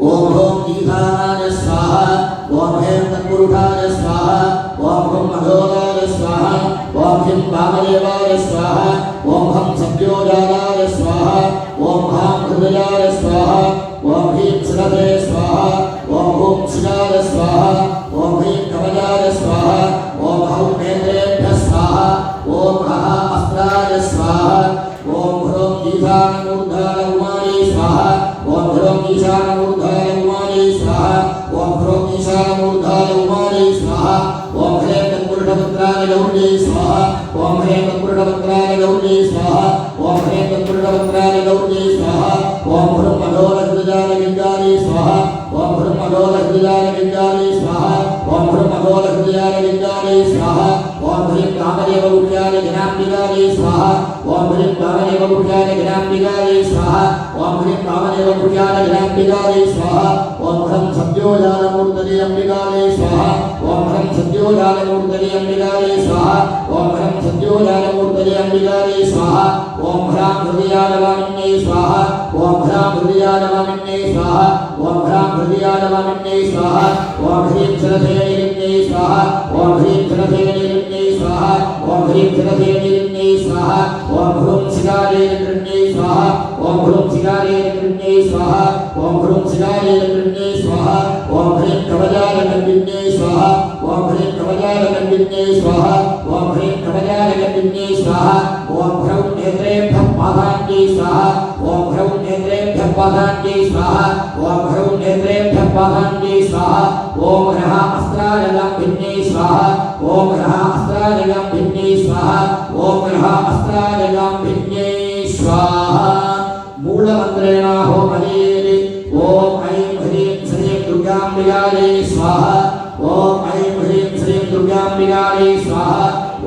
ஓம் ஹோம் ஈசானாய ஸ்வாஹா, ஓம் ஹேம் தத்புருஷாய ஸ்வாஹா, ஓம் ஹம் அகோராய ஸ்வாஹா, ஓம் ஹிம் வாமதேவாய ஸ்வாஹா, ஓம் ஹம் சத்யோஜாதாய ஸ்வாஹா, ஓம் ஹாம் ஹிருதயாய ஸ்வாஹா, ஓம் ஹீம் சிரதே ஸ்வாஹா, ஓம் ஹூம் சிராய ஸ்வாஹா, ஓம் ஹீம் கவஜாய ஸ்வாஹா, ஓம் ஹௌம் நேத்ரேभ्यः ஸ்வாஹா, ஓம் ஹஹா அஸ்த்ராய ஸ்வாஹா, ஓம் ஹ்ரோம் ஈசானமூர்தாய உமாயை ஸ்வாஹா, ஓம் ஹ்ரோம் ஈசானமூர்தாய உமாயை ஸ்வாஹா, ஓம் ஹ்ரோம் ஈசானமூர்தாய உமாயை ஸ்வாஹா, ஓம் ஹ்ரேம் தத்புருஷபத்ராய கௌரியை ஸ்வாஹா, ஓம் ஹ்ரேம் தத்புருஷபத்ராய கௌரியை ஸ்வாஹா, ஓம் ஹ்ரேம் தத்புருஷபத்ராய கௌரியை ஸ்வாஹா, ஓம் ஹ்ரும் அகோரஹ்ருதாய வித்யாயை ஸ்வாஹா, ஓம் ஹ்ரும் அகோரஹ்ருதாய வித்யாயை ஸ்வாஹா, ஓம் ஹ்ரும் அகோரஹ்ருதாய வித்யாயை ஸ்வாஹா, ஓம் ஹ்ரீம் காமதேவ புருஷாய ஜனாம்பிகாயை ஸ்வாஹா, ஓம் ஹ்ரீம் காமதேவ புருஷாய ஜனாம்பிகாயை ஸ்வாஹா, ஓம் ஹ்ரீம் காமதேவ புருஷாய ஜனாம்பிகாயை ஸ்வாஹா, ஓம் ஹ்ரம் சத்யோஜானமூர்த்ததே அம்பிகாயை ஸ்வாஹா, ஓம் ஹ்ரம் சத்யோஜானமூர்த்ததே அம்பிகாயை ஸ்வாஹா, ஓம் ஹ்ரம் சத்யோ सद्योजातमूर्तये अंबिकायै स्वाहा ओम ह्रां हृदयानवामिन्यै स्वाहा ओम ह्रां हृदयानवामिन्यै स्वाहा ओम ह्रां हृदयानवामिन्यै स्वाहा ओम ह्रीं सरथेनिरिन्यै स्वाहा ओम ह्रीं सरथेनिरिन्यै स्वाहा ओम ह्रीं सरथेनिरिन्यै स्वाहा ओम ह्रूं शिखारेनिरिन्यै स्वाहा ओम ह्रूं शिखारेनिरिन्यै स्वाहा ओम ह्रूं शिखारेनिरिन्यै स्वाहा ओम ह्रीं कवचालकन्विन्यै स्वाहा ओम ह्रीं कवचालकन्विन्यै स्वाहा ओम ह्रीं कवचालकन्विन्यै स्वाहा ओम ह्रौं नेत्रेभ्यः पादान्यै स्वाहा ओम ह्रौं नेत्रेभ्यः पादान्यै स्वाहा ओम ह्रौं नेत्रेभ्यः पादान्यै स्वाहा ओम ह्रः अस्त्रालकन्विन्यै स्वाहा ओम ह्रः अस्त्रालकन्विन्यै स्वाहा ओम ह्रः अस्त्रालकन्विन्यै स्वाहा मूलमन्त्रेण होमयेत् ओम ऐं ह्रीं श्रीं दुर्गाम्बिकायै स्वाहा ओम ऐं ह्रीं श्रीं दुर्गाम्बिकायै स्वाहा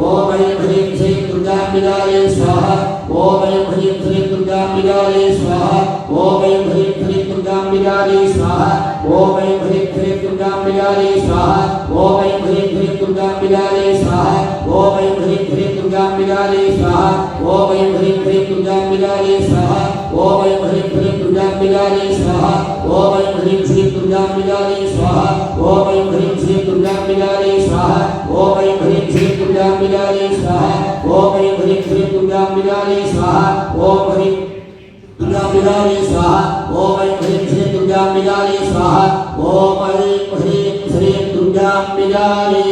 ओम ऐं ह्रीं श्रीं दुर्गाम्बिकायै स्वाहा ओम ऐं ह्रीं श्रीं दुर्गाम्बिकायै स्वाहा ओम ऐं ह्रीं श्रीं दुर्गाम्बिकायै स्वाहा ओम ऐं ह्रीं श्रीं दुर्गाम्बिकायै स्वाहा ओम ऐं ह्रीं श्रीं दुर्गाम्बिकायै स्वाहा ओम ऐं ह्रीं श्रीं दुर्गाम्बिकायै स्वाहा ओम ऐं ह्रीं श्रीं दुर्गाम्बिकायै स्वाहा ओम ऐं ह्रीं श्रीं दुर्गाम्बिकायै स्वाहा ओम ऐं ह्रीं श्रीं दुर्गाम्बिकायै स्वाहा ओम ऐं ह्रीं श्रीं दुर्गाम्बिकायै स्वाहा ओम ऐं ह्रीं श्रीं दुर्गाम्बिकायै स्वाहा ओम ऐं ह्रीं श्रीं दुर्गाम्बिकायै स्वाहा ओम ह्रीं दुर्गाम्बिकायै स्वाहा ओम ऐं ह्रीं श्रीं दुर्गाम्बिकायै स्वाहा ओम ऐं ह्रीं श्रीं दुर्गाम्बिकायै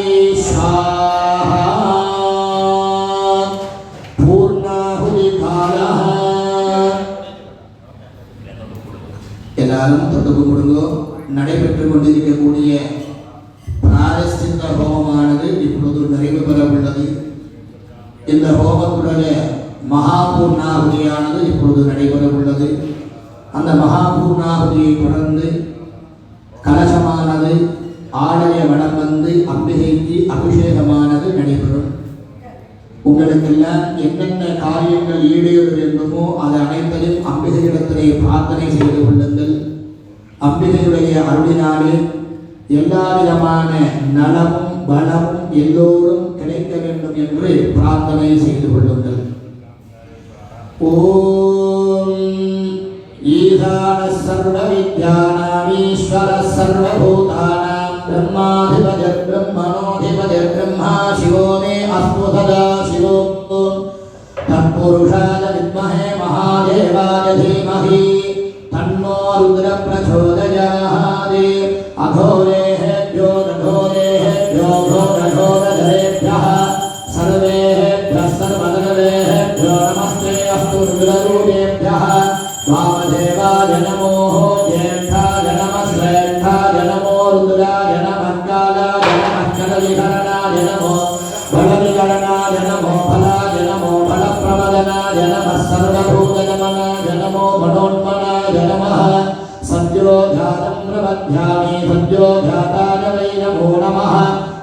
स्वाहा पूर्णाहुतिकालः எல்லாரும் தொட்டு கும்பிடுங்கோ. நடைபெற்றுக் கொண்டிருக்கக்கூடிய பிராயஷ்சித்த ஹோமமானது இப்பொழுது நிறைவு பெற உள்ளது. இந்த ஹோமத்துடைய மகாபூர்ணாகுதியானது இப்பொழுது நடைபெற உள்ளது. அந்த மகாபூர்ணாகுதியை தொடர்ந்து கலசமானது ஆலய வடம் வந்து அம்பிகைக்கு அபிஷேகமானது நடைபெறும். உங்களுக்கெல்லாம் என்னென்ன காரியங்கள் ஈடேற வேண்டுமோ அது அனைத்தையும் அம்பிகையிடத்திலே பிரார்த்தனை செய்து கொள்ளுங்கள். அம்பிகையுடைய அருளினாலே எல்லா விதமான நலமும் பலமும் எல்லோரும் கிடைக்க வேண்டும் என்று பிரார்த்தனை செய்து கொள்ளுங்கள். ஓம் ஈசான சர்வ வித்யானாம் ஈஸ்வர சர்வபூதானாம் பிரம்மாதிபதி பிரம்மணோதிபதி பிரம்மா சிவோ மே அஸ்து சதா சிவோ தத்புருஷாய வித்மஹே மகாதேவாய தீமஹி தன்னோ ருத்ர பிரச்சோதயாத். அகோரேஹ்யோ ரகோரேஹ்யோ கோரகோரதரேभ्यः सर्वेभ्यः सर्वदरेभ्यो नमस्ते अस्तु रुद्ररूपेभ्यः. वामदेवाय नमो ज्येष्ठाय नमः श्रेष्ठाय नमो रुद्राय नमः कालाय नमः कलविहरणाय नमो बलविहरणाय नमो फलाय नमो फलप्रमदनाय नमः सर्वभूतगमनाय नमो मनोन्मनाय नमः. सद्यो जातं प्रबध्यामि सद्यो जाताय वै नमो नमः.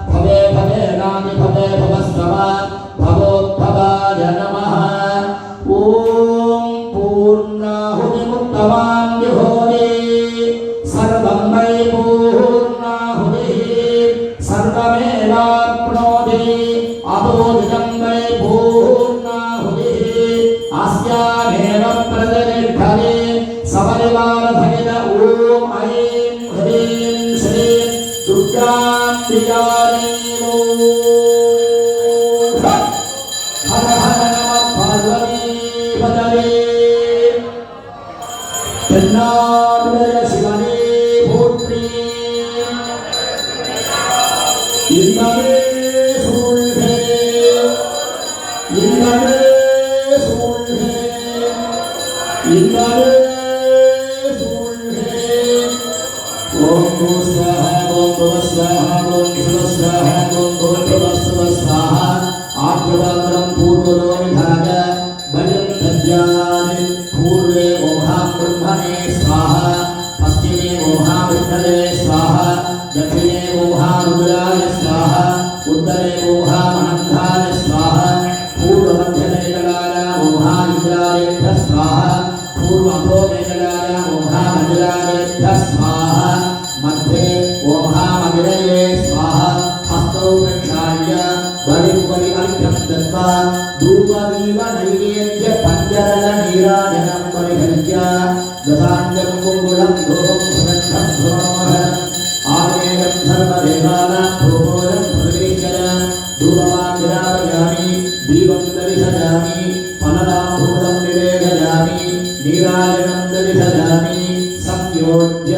भवे भवे नादि भवे भवस्तव भवोद्भवाय नमः. ॐ पूर्णाहुतिमुत्तमां जुहोति सर्वं वै पूर्णाहुतिः सर्वमेवाप्नोति अतोदितं वै पूर्णाहुतिः अस्यामेव प्रतिष्ठते सपरिवारसहित ॐ ऐं ह्रीं श्रीं दुर्गाम्बिकायै हर हर नमः पार्वतीपतये. தென்னாடுடைய சிவனே போற்றி. இன்னமே சூழ்கே இன்னமே சூழ்கே இன்னமே சூழ்கே. ஓம் பூஸ்வாஹா ஓம் புவஸ்வாஹா ஓம் சிவஸ்வாஹா ஓம் புவஸ்வாஹா. ஆத்மதானம் பூர்வரோனிதாக பலம் தத்யானி पूर्वे ओहां ब्रह्मणे स्वाहा पश्चिमे ओहां विष्णवे स्वाहा दक्षिणे ओहां रुद्राय स्वाहा उत्तरे ओहां अनन्ताय स्वाहा पूर्वमध्यमेकलाय ओहां इंद्रायेभ्यः स्वाहा पूर्वमधोमेकलाय ओहां वज्रायेभ्यः स्वाहा मध्ये ओहां अग्नये स्वाहा हस्तौ प्रक्षाल्य बलिं बलि अर्घ्यं दत्वा दत्वा धूपदीप नैवेद्य पंचरल नीराजनं परिहृत्य दशांगं कुंकुमं धूपं सुगन्धं सुमनोहरम् आग्नेयं सर्वदेवानां भूभोजं प्रतिगृह्यत धूपमाग्रापयामि दीपं दर्शयामि फलदाम्भूलं निवेदयामि नीराजनं दर्शयामि संयोज्य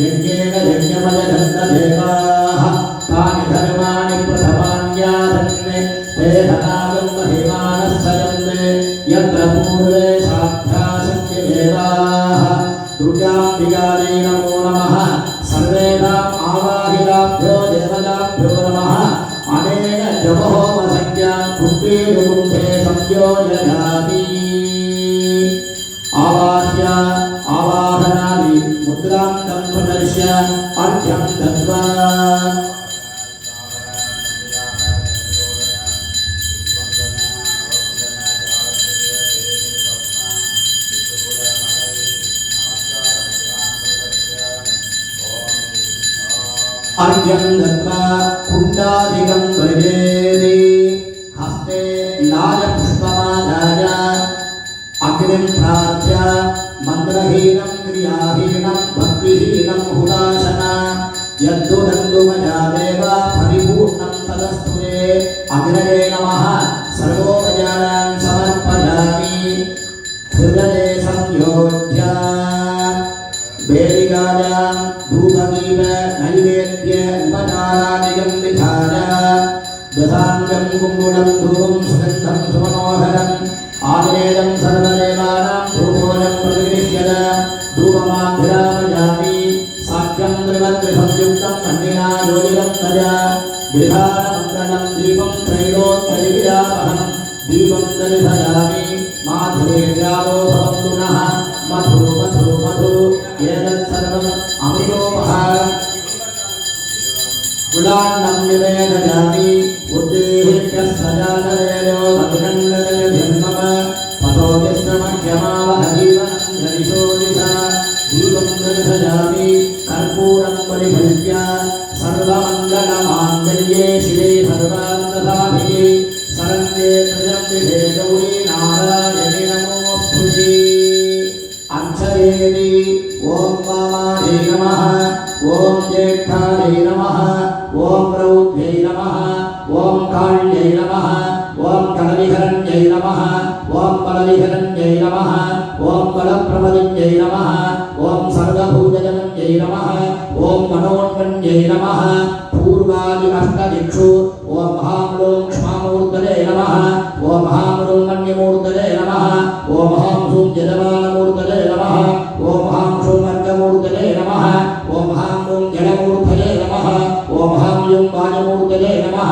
यज्ञेन यज्ञमयगन्धदेवाः तानि धर्माणि प्रथमान्याधन्ये ते धनागं महिमानः सयन्ते यत्र पूर्वे साध्यासत्यदेवाः दुर्गाम्बिकायै नमो नमः सर्वेषाम् आवाहिताभ्यो देवताभ्यो नमः अनेन जपहोमसंज्ञां कुम्भे संयोजयामि आवाह्य आवाहनादि मुद्रां प्रदर्श्य अर्घ्यं दत्वा अर्घ्यं दत्वा कुण्डादिकं वर्जयति हस्ते लाजपुष्पमादाय अग्निं प्रार्थ्य मन्त्रहीनं क्रियाहीनं भक्तिहीनं हुताशन यद्दुरन्दुमजादेव परिपूर्णं तदस्तु ते अग्नये नमः सर्वोपचारान् समर्पयामि हृदये संयोज्य वेदिकायां धूपदीप नैवेद्य उपचारादिकं विधाय दशांगं कुंकुमं धूपं सुगन्धं सुमनोहरम् आग्नेयं सर्वदेवानां भूभोजं प्रतिगृह्यत धूपमाग्रापयामि साक्ष्यं त्रिवत्रिसंयुक्तं अन्येना योजितं तज विधानमङ्गलं दीपं त्रैलोक्यविरापहं दीपं दर्शयामि माधुर्यारोभवन्तु नः मधु मधु मधु एतत् सर्वम् अमृतोपहारम् कुलान्नं निवेदयामि उद्देश्यस्वजातरेयो अभिनन्दनयधिर्मम पतो विश्रमह्यमावहजीवनं जनिषोदिशा दीपं दर्शयामि कर्पूरं परिहृत्य सर्वमङ्गलमाङ्गल्ये शिवे सर्वान्तसाधिके शरण्ये त्र्यम्बिके गौरी नारायणे नमोऽस्तुते अर्चयेति ॐ वामायै नमः ॐ ज्येष्ठायै नमः ॐ रौद्र्यै नमः ॐ काళ్यै नमः ॐ कलविहरण्यै नमः ॐ बलविहरण्यै नमः ॐ बलप्रमदिन्यै नमः ॐ सर्वभूतजनन्यै नमः ॐ मनोन्मन्यै नमः पूर्वादि अष्टदिक्षु ॐ महां लों क्ष्मामूर्तये नमः ॐ महां लों मन्यमूर्तये नमः ॐ महां सूं जलमानमूर्तये नमः ॐ महां सूं अर्घमूर्तये नमः ॐ महां लों जलमूर्तये नमः ॐ महां यूं वायुमूर्तये नमः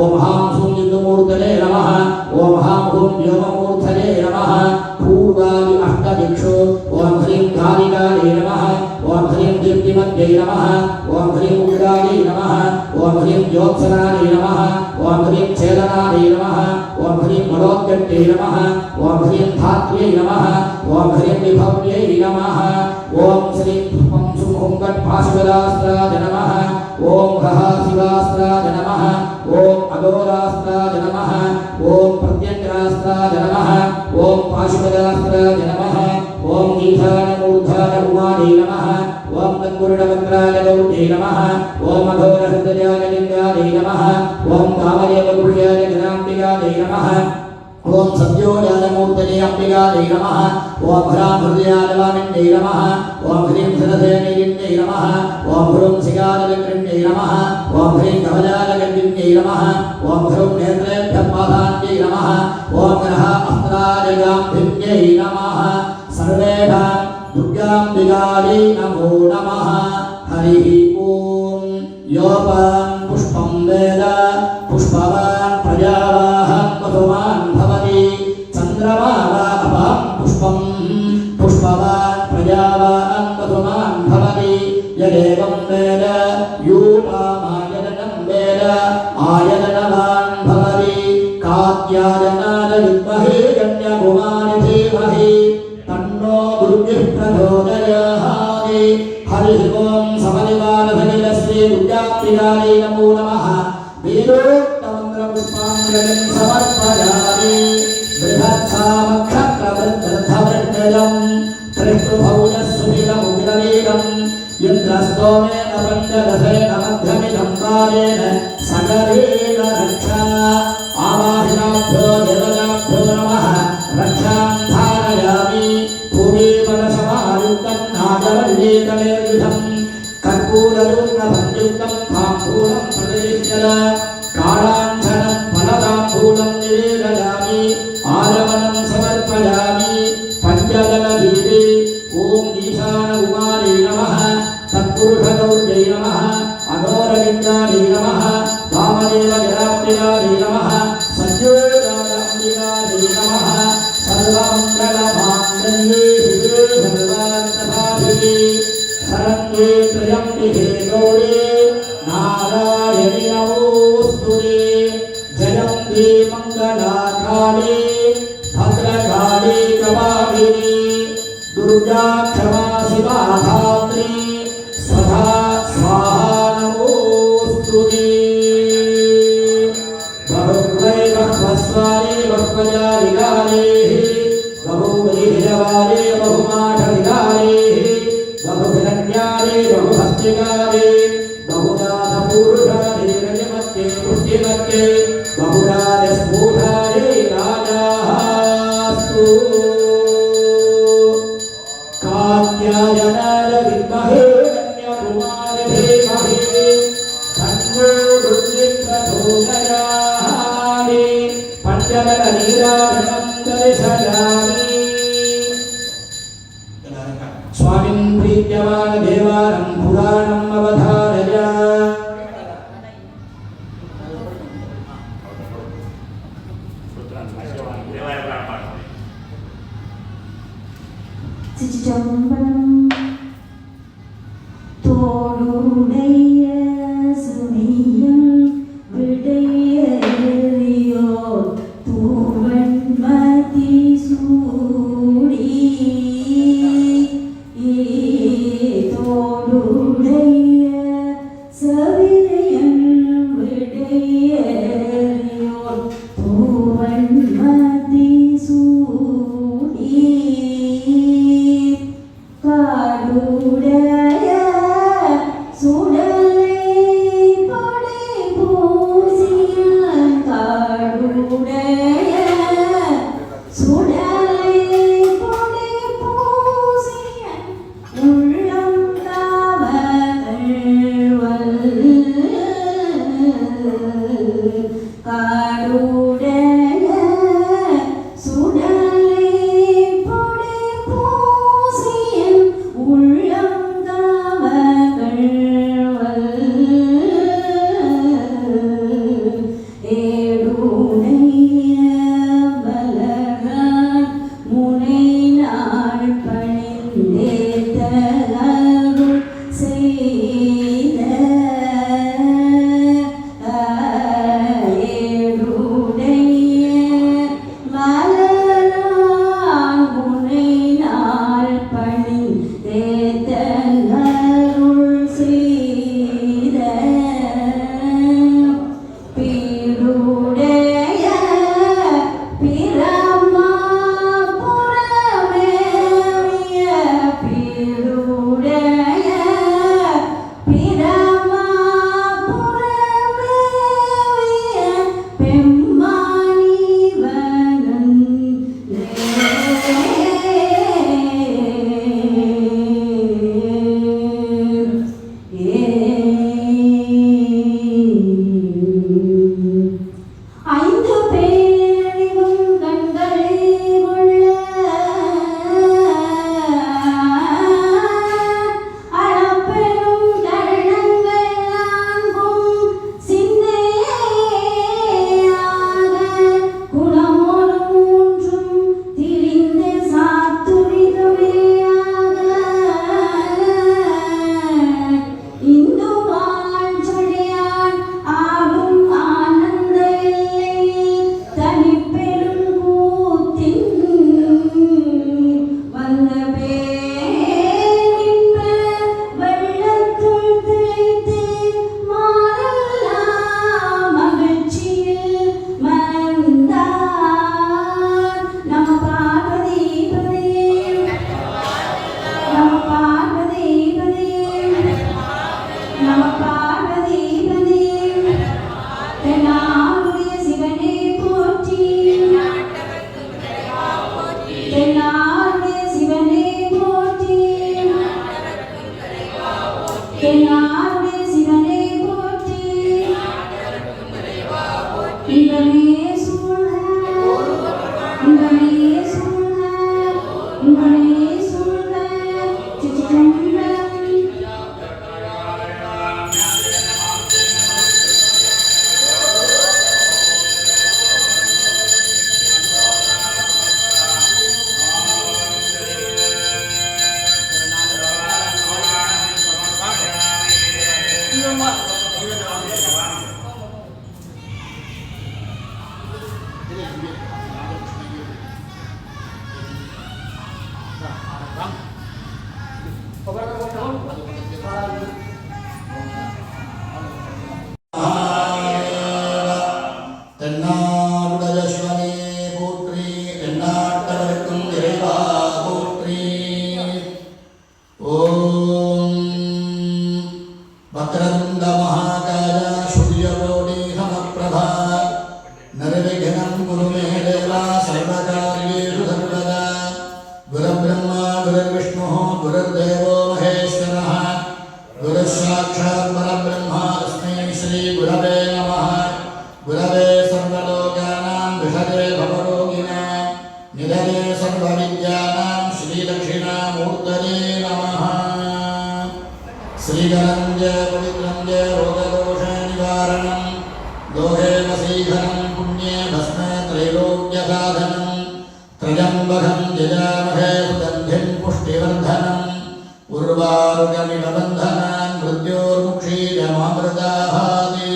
ॐ महां सूं इन्दुमूर्तये नमः ॐ महां हूं व्योममूर्तये नमः पूर्वादि अष्टदिक्षु ॐ ह्रीं कालिकायै नमः ॐ ह्रीं दीप्तिमत्यै नमः ॐ ह्रीं उग्रायै नमः ॐ ह्रीं ज्योत्सनायै नमः ॐ ह्रीं छेदनायै नमः ॐ ह्रीं मलोत्कट्यै नमः ॐ ह्रीं धात्र्यै नमः ॐ ह्रीं विभव्यै नमः ॐ श्रीं पुष्पं सुमुहुङ्गट्पाशुपदास्त्राय नमः ॐ ह्रः शिवास्त्राय नमः ॐ अघोरास्त्राय नमः ॐ प्रत्यङ्गास्त्राय नमः ॐ पाशुपदास्त्राय नमः ॐ ईशानमूर्धाय उमायै नमः ॐ तत्पुरुषवक्त्राय गौर्यै नमः ॐ अघोरहृदयाय लिङ्गायै नमः ॐ कामदेवगुह्याय जनाम्बिकायै नमः ॐ सद्योजातमूर्तये अम्बिकायै नमः ॐ ह्रां हृदयालवामिन्यै नमः ॐ ह्रीं सरसेनयिन्यै नमः ॐ ह्रूं शिखाजलकृण्यै नमः ॐ ह्रीं कवचालगण्डिन्यै नमः ॐ ह्रूं नेत्रेभ्यः पादान्यै नमः ॐ ग्रह अस्त्राजगाम्भिन्यै नमः सर्वेषां दुर्गाम्बिकायै नमो नमः हरिः ॐ योपां पुष्पं वेद पुष्पवान् प्रजावाहं वसुमान् भवति चन्द्रमा वा अपां पुष्पं पुष्पवान् प्रजावाहं वसुमान् भवति यदेवं वेद यूपामायतनं वेद आयतनवान् भवति कात्यायनाय विद्महे कन्याकुमारी धीमहि तन्नो दुर्गिः प्रचोदयात् हरिः ॐ समनिवारधनिलश्री दुर्गाप्रियायै नमो नमः वेदो वेदोक्तमन्त्रपुष्पाञ्जलिं समर्पयामि बृहत्सामक्षप्रवृद्धवृद्धजं त्रिष्टुभौजस्सुमिलमुग्रवीरं इन्द्रस्तोमेन पञ्चदशेन मध्यमिदं कालेन सकलेन रक्षा आवाहिनाभ्यो देवताभ्यो नमः रक्षां धारयामि भूमिपदसमायुक्तं नागवल्लीकलेयुधं कर्पूरदूर्णभञ्जुक्तं ताम्बूलं प्रदिश्यत कालाञ्छनं फलताम्बूलं निवेदयामि आलवनं समर्पयामि पञ्चदलदीपे ॐ ईशानकुमारी नमः तत्पुरुषगौर्यै नमः अघोरविद्यायै नमः वामदेवजराप्रियायै नमः संयोगाय नमः सर्वमङ्गलमाङ्गल्ये शिवे सर्वार्थसाधिके शरण्ये त्र्यम्बिके गौरी नारायणि नमोऽस्तुते जयन्ती मङ्गलाकाले भद्रकाले कपालिनी दुर्गा क्षमा शिवा धात्री स्वधा स्वाहा नमोऽस्तुते बहुवै बह्वस्वारे बह्वजालिकाले बहुवैरवारे बहुमाठविकाले बहुभिरण्याले बहुभस्तिकाले बहुदासपूरुषाले रजमध्ये पुष्टिमध्ये बहुराजस्फूषाले राजास्तु कात्यायनाय विद्महे कन्याकुमारी धीमहि तन्नो दुर्गे प्रचोदयात् पञ्चदलनीराजनं दर्शयामि स्वामिन् प्रीत्यवान् देवानं पुराणम् अवधारय தோடுடைய சுனியம் விடையறியோ தூவன்மதி சூடி தோடுடைய சவியம் விடையறியோ தூவன்மதி சூடி காடுடைய சுடலை பொடி பூசிய காடுடைய சுடலை பொடி பூசிய உள்ளம் காவல் காடுடைய சுடலை பொடி பூசிய உள்ளம் இன்பமே சூழ்க இன்பமே சூழ்க இன்பமே சூழ்க சிற்றம்பலம். தென்னாடுடைய சிவனே போற்றி, தென்னாட்டவர்க்கும் இறைவா போற்றி. ஓம் வக்ரதுண்ட மகாகாய சூரியகோடி சமப்பிரபா நிர்விഘ്നം குரு மே தேவா சர்வகாரியேஷு சர்வதா. குருர்பிரம்மா குருர்விஷ்ணுः குருர்தேவோ மகேஸ்வரः குருः சாட்சாத் பரபிரம்மா தஸ்மை ஸ்ரீ குரவே நமः. गुरवे सर्वलोकानां विषये भवरोगिणां निधये सर्वविद्यानां श्रीदक्षिणामूर्तये नमः. श्रीकरं जय पवित्रं जय रोगदोषनिवारणं लोहे वशीकरं पुण्ये भस्मे त्रैलोक्यसाधनं त्र्यम्बकं यजामहे सुगन्धिं पुष्टिवर्धनम् उर्वारुकमिव बन्धनान् मृत्योर्मुक्षीयमामृताहादि.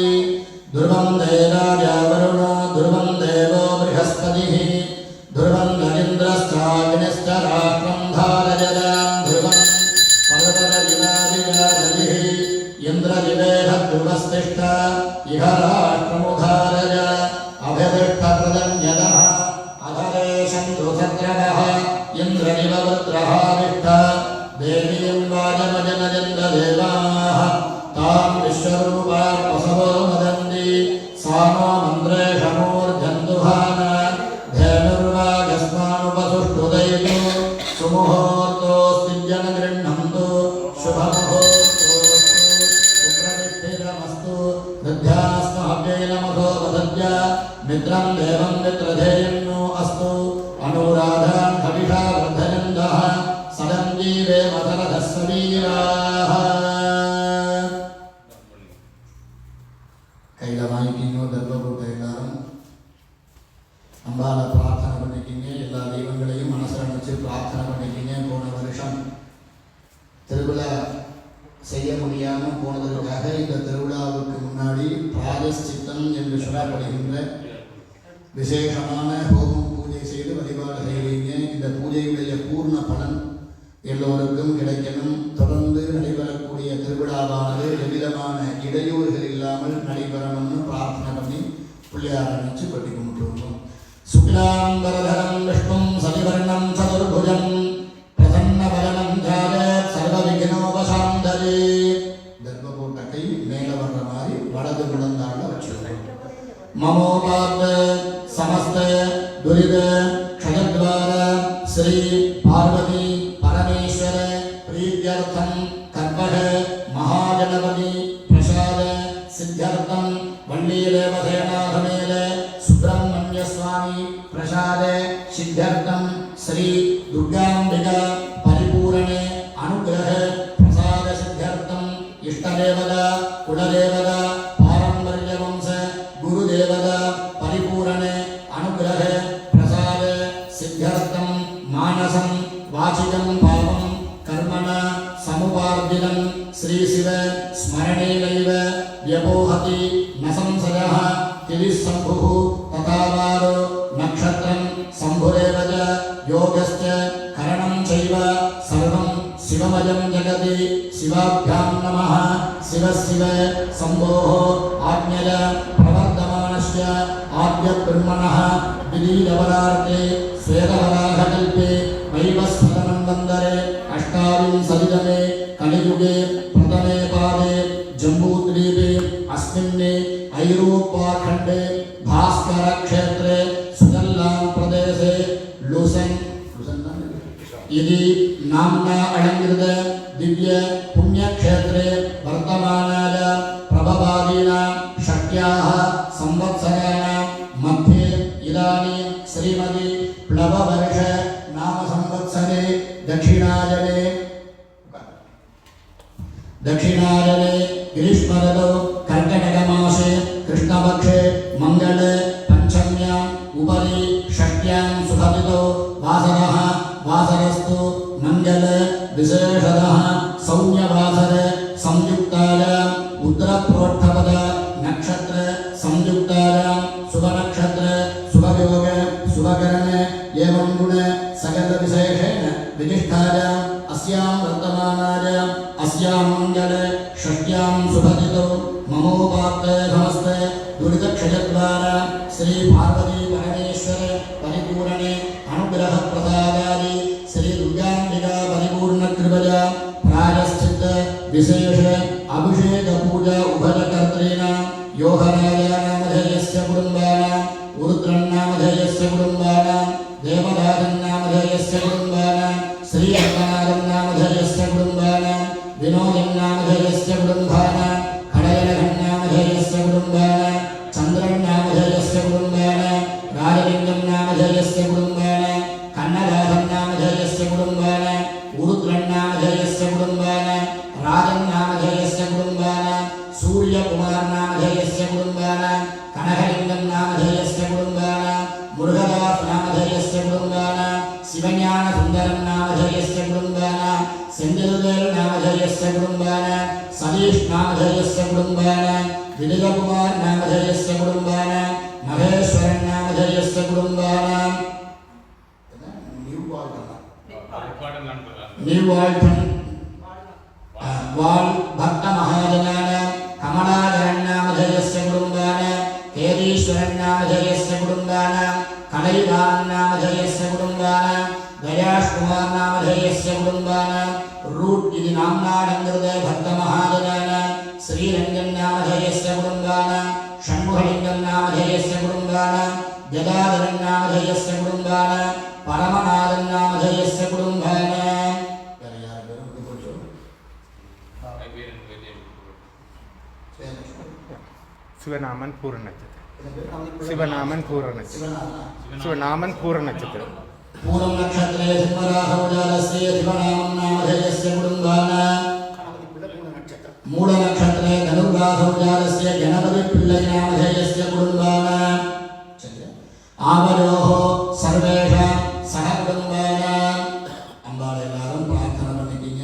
ध्रुवं देवाय वरुणो ध्रुवं देवो बृहस्पतिः ध्रुवं नरेन्द्रश्चाग्निश्च राष्ट्रं धारयतां ध्रुवं पर्वतविनादिजालिः इन्द्रजिवेह ध्रुवस्तिष्ठ इह राष्ट्रमुधारय अभितिष्ठप्रदन्यतः अधरेशं दुसत्रवः इन्द्रनिववृत्रः विष्ठ देवीं वाजमजनजन्द्रदेवाः तां विश्वरूपा वसवो मदन्ति सानो मन्द्रेशमूर्धन्दुहान धेनुर्वागस्मानुपसुष्टुदयतु सुमुहूर्तोऽस्तिजनगृह्णन्तु शुभमुहूर्तोऽस्तु सुप्रतिष्ठितमस्तु हृद्यास्महव्यै नमसो वदद्य मित्रं देवं मित्रधेयन्नो अस्तु अनुराधान् हविषा वर्धयन्तः सदं जीवे मदरथस्व वीराः. கையில் வாங்கிக்கிங்க தர்ம போட்ட எல்லாரும் அம்பால பிரார்த்தனை பண்ணிக்கிங்க. எல்லா தெய்வங்களையும் மனசில் நினச்சி பிரார்த்தனை பண்ணிக்கிங்க. போன வருஷம் திருவிழா செய்ய முடியாமல் போனதற்காக இந்த திருவிழாவுக்கு முன்னாடி பிராயஷ்சித்தம் என்று சொல்லப்படுகின்ற விசேஷமான ஹோமம் பூஜை செய்து வழிபாடு செய்வீங்க. இந்த பூஜையுடைய பூர்ண பலன் எல்லோருக்கும் கிடைக்கணும். தொடர்ந்து நடைபெறக்கூடிய திருவிழாவானது எவ்விதமான இடையூறுகள் இல்லாமல் நடைபெறணும்னு பிரார்த்தனை பண்ணி பிள்ளையார் நினைச்சு பட்டி கும்பிட்டுருக்கோம். சுக்லாம் வரதரம் விஷ்ணும் சதிவர்ணம் சதுர்புஜம் பிரசன்ன பலனம் ஜாதேத் சர்வ விக்னோபசாந்தரே. தர்ம போட்ட கை மேல வர்ற மாதிரி வலது முழந்தாள வச்சுருக்கோம். மமோபாத்த சமஸ்த துரித க்ஷயத்வார ஸ்ரீ பார்வதி परमेश्वर प्रीत्यर्थं कर्पः महागणपति प्रसाद सिद्ध्यर्थं वल्लीदेवसेनासमेत सुब्रह्मण्य स्वामी प्रसाद सिद्ध्यर्थं श्री दुर्गाम्बिका परिपूरणे अनुग्रह प्रसाद सिद्ध्यर्थं इष्टदेवता कुलदेवता पारंपर्यवंश गुरुदेवता परिपूरणे अनुग्रह प्रसाद सिद्ध्यर्थं मानसं वाचिकं पापं कर्मण समुपार्जितं श्री शिव स्मरणेनैव व्यपोहति न संशयः. तिरिशम्भुः तथा वारो नक्षत्रं शम्भुरेव च योगश्च करणं चैव सर्वं शिवमयं जगति. शिवाभ्यां नमः. शिव शिव शम्भोः आज्ञया प्रवर्तमानस्य आद्यब्रह्मणः विधिरवरार्थे श्वेतवराहकल्पे वैवस्वतमन्वन्तरे अष्टाविंशतितमे कलियुगे प्रथमे पादे जम्बूद्वीपे अस्मिन् ऐरोपाखण्डे भास्करक्षेत्रे सुगल्लां प्रदेशे लुसन् इति नाम्ना अलङ्कृत दिव्य पुण्यक्षेत्रे वर्तमानाय प्रभवादीनां षष्ट्याः संवत्सराणां नववर्ष नाम संवत्सरे दक्षिणायने ग्रीष्म ऋतौ कर्कटकमासे कृष्णपक्षे मंगल पंचम्याम् उपरि षष्ट्यां शुभतिथौ वासरः वासरस्तु मंगल विशेषतः सौम्यवासर संयुक्तायाम् उत्तरप्रोत्थपद नक्षत्र संयुक्तायां शुभ नक्षत्र शुभयोग शुभकरण एवं गुण सकल विशेषेण विशिष्टायाम् अस्यां वर्तमानायाम् अस्यां मंगल षष्ट्यां शुभतिथौ ममोपात्त समस्त दुरितक्षयद्वारा श्री पार्वती परमेश्वर परिपूर्णे अनुग्रह प्रसादादि श्री दुर्गांबिका परिपूर्ण कृपया प्रायश्चित्त विशेष अभिषेक पूजा उभयकर्तॄणां योगराजानामधेयस्य कुटुम्बानां उरुद्रन्नामधेयस्य कुटुम्बानां देवदासन्नामधेयस्य कुटुम्बानां श्री रत्नाकरन्नामधेयस्य कुटुम्बानां विनोदन्नामधेयस्य कुटुम्बानां खडयनघन्नामधेयस्य कुटुम्बानां चन्द्रन्नामधेयस्य कुटुम्बानां राजलिङ्गन्नामधेयस्य कुटुम्बानां कन्नदासन्नामधेयस्य कुटुम्बानां उरुद्रन्नामधेयस्य कुटुम्बानां राजन्नामधेयस्य कुटुम्बानां सूर्यकुमारनामधेयस्य कुटुम्बानां कनकलिङ्गन्नामधेयस्य कुटुम्बानां मुरुगदासनामधेयस्य कुटुम्बानां शिवज्ञानसुन्दरन्नामधेयस्य कुटुम्बानां सेन्दिलुवेलनामधेयस्य कुटुम्बानां सतीशनामधेयस्य कुटुम्बानां विजयकुमारनामधेयस्य कुटुम्बानां महेश्वरन्नामधेयस्य कुटुम्बानां न्यूवाल्टन वाल भक्त महाजनानां कमलाधरन्नामधेयस्य कुटुम्बानां केदीश्वरन्नामधेयस्य कुटुम्बानां कलयुगान्नामधेयस्य कुटुम्बानां गयाशकुमारनामधेयस्य कुटुम्बानां रूट इति नाम्नाडङ्कृते भक्त महाजनानां श्रीरङ्गन्नामधेयस्य कुटुम्बानां षण्मुखलिङ्गन्नामधेयस्य कुटुम्बानां गदाधरन्नामधेयस्य कुटुम्बानां परमनाथन्नामधेयस्य कुटुम्बानां शिवनामन पूर्ण नक्षत्र शिवनामन पूर्ण नक्षत्र शिवनामन पूर्ण नक्षत्र पूर्व नक्षत्रे सिंहरासौजालस्य शिवनामं नामधेयस्य कुटुम्बानां मूल नक्षत्रे धनुर्रासौजालस्य गणपति पिल्लै नामधेयस्य कुटुम्बानां आवयोः सर्वेषां सह कुटुम्बानां அம்பாள் எல்லாரும் பிரார்த்தனை பண்ணிக்கிங்க.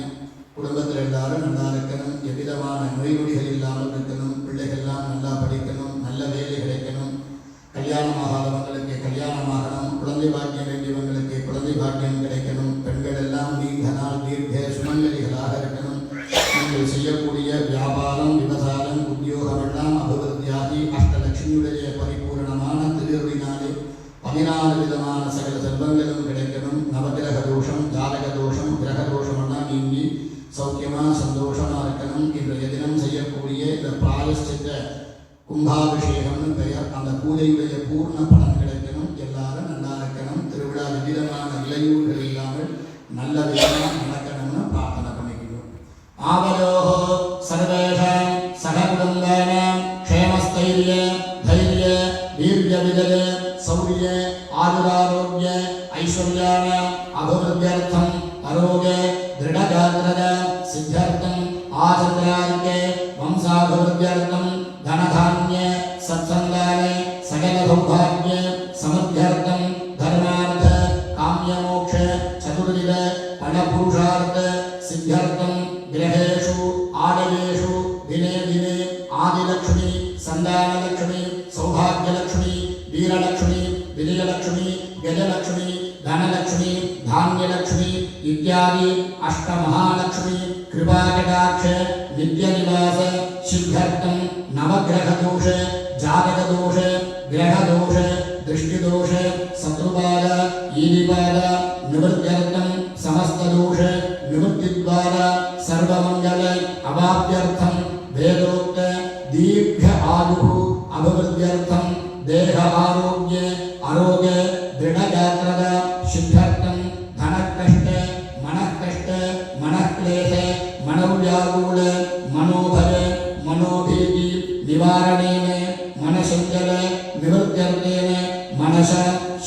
குடும்பத்தில் எல்லாரும் நல்லா இருக்கணும், எவ்விதமான நோய் நொடிகள் இல்லாமல் இருக்கணும், பிள்ளைகள்லாம் நல்லா படிக்கணும், நல்ல வேலை கிடைக்கணும், கல்யாணமாகாதவங்களுக்கு கல்யாணமாகணும், குழந்தை பாக்கியம் வேண்டியவங்களுக்கு குழந்தை பாக்கியம் கிடைக்கணும், பெண்கள் எல்லாம் நீண்ட நாள் தீர்க்க சுமங்கலிகளாக இருக்கணும், நீங்கள் செய்யக்கூடிய வியாபாரம் விவசாயம் உத்தியோகமெல்லாம் அபிவிருத்தியாகி அஷ்டலட்சுமியுடைய பரிபூரணமான திருவிழினாலே 14 விதமான சகல செல்வங்களும் கிடைக்கணும். நவகிரக தோஷம் ஜாதக தோஷம் கிரக தோஷமெல்லாம் நீங்கி சௌக்கியமா சந்தோஷமா இருக்கணும். இன்றைய தினம் செய்யக்கூடிய இந்த பிராயஷ்சித்த கும்பாபிஷேகம்னு பெயர். அந்த பூஜையுடைய பூர்ண பலன் கிடைக்கணும். எல்லாரும் நல்லா இருக்கணும். திருவிழா விதமான இலையூர்கள் இல்லாமல் நல்ல விதமாக நடக்கணும்னு பிரார்த்தனை பண்ணிக்கணும். आवयोः सर्वेषां सहकुटुम्बानां क्षेमस्थैर्य धैर्य वीर्यविजय शौर्य आयुरारोग्य ऐश्वर्याणाम् अभिवृद्ध्यर्थं आरोग्य दृढजाग्रत सिद्ध्यर्थं आचन्द्रार्के वंशाभिवृद्ध्यर्थं धनधान्य सत्सङ्गाने सकल सौभाग्य समृद्ध्यर्थं धर्मार्थ काम्यमोक्ष चतुर्विध फलपुरुषार्थ सिद्ध्यर्थं गृहेषु आलयेषु दिने दिने आदिलक्ष्मी संतानलक्ष्मी सौभाग्यलक्ष्मी वीरलक्ष्मी विजयलक्ष्मी गजलक्ष्मी धनलक्ष्मी धान्यलक्ष्मी इत्यादि अष्टमहालक्ष्मी कृपाकटाक्ष नित्यनिवास सिद्ध्यर्थं नवग्रहदोष जातकदोष ग्रहदोष दृष्टिदोष शत्रुबाध ईदिबाध निवृत्त्यर्थं समस्तदोष निवृत्तिद्वारा सर्वमंगल अवाप्यर्थं वेदोक्त दीर्घ आयुः अभिवृद्ध्यर्थं देह आरोग्य आरोग्य दृढजाग्रत सिद्ध्यर्थं धनकष्ट मनःकष्ट मनःक्लेश मनोव्याकुल मनोभय मनोभीति निवारणेन मनसञ्चल निवृत्त्यर्थेन मनस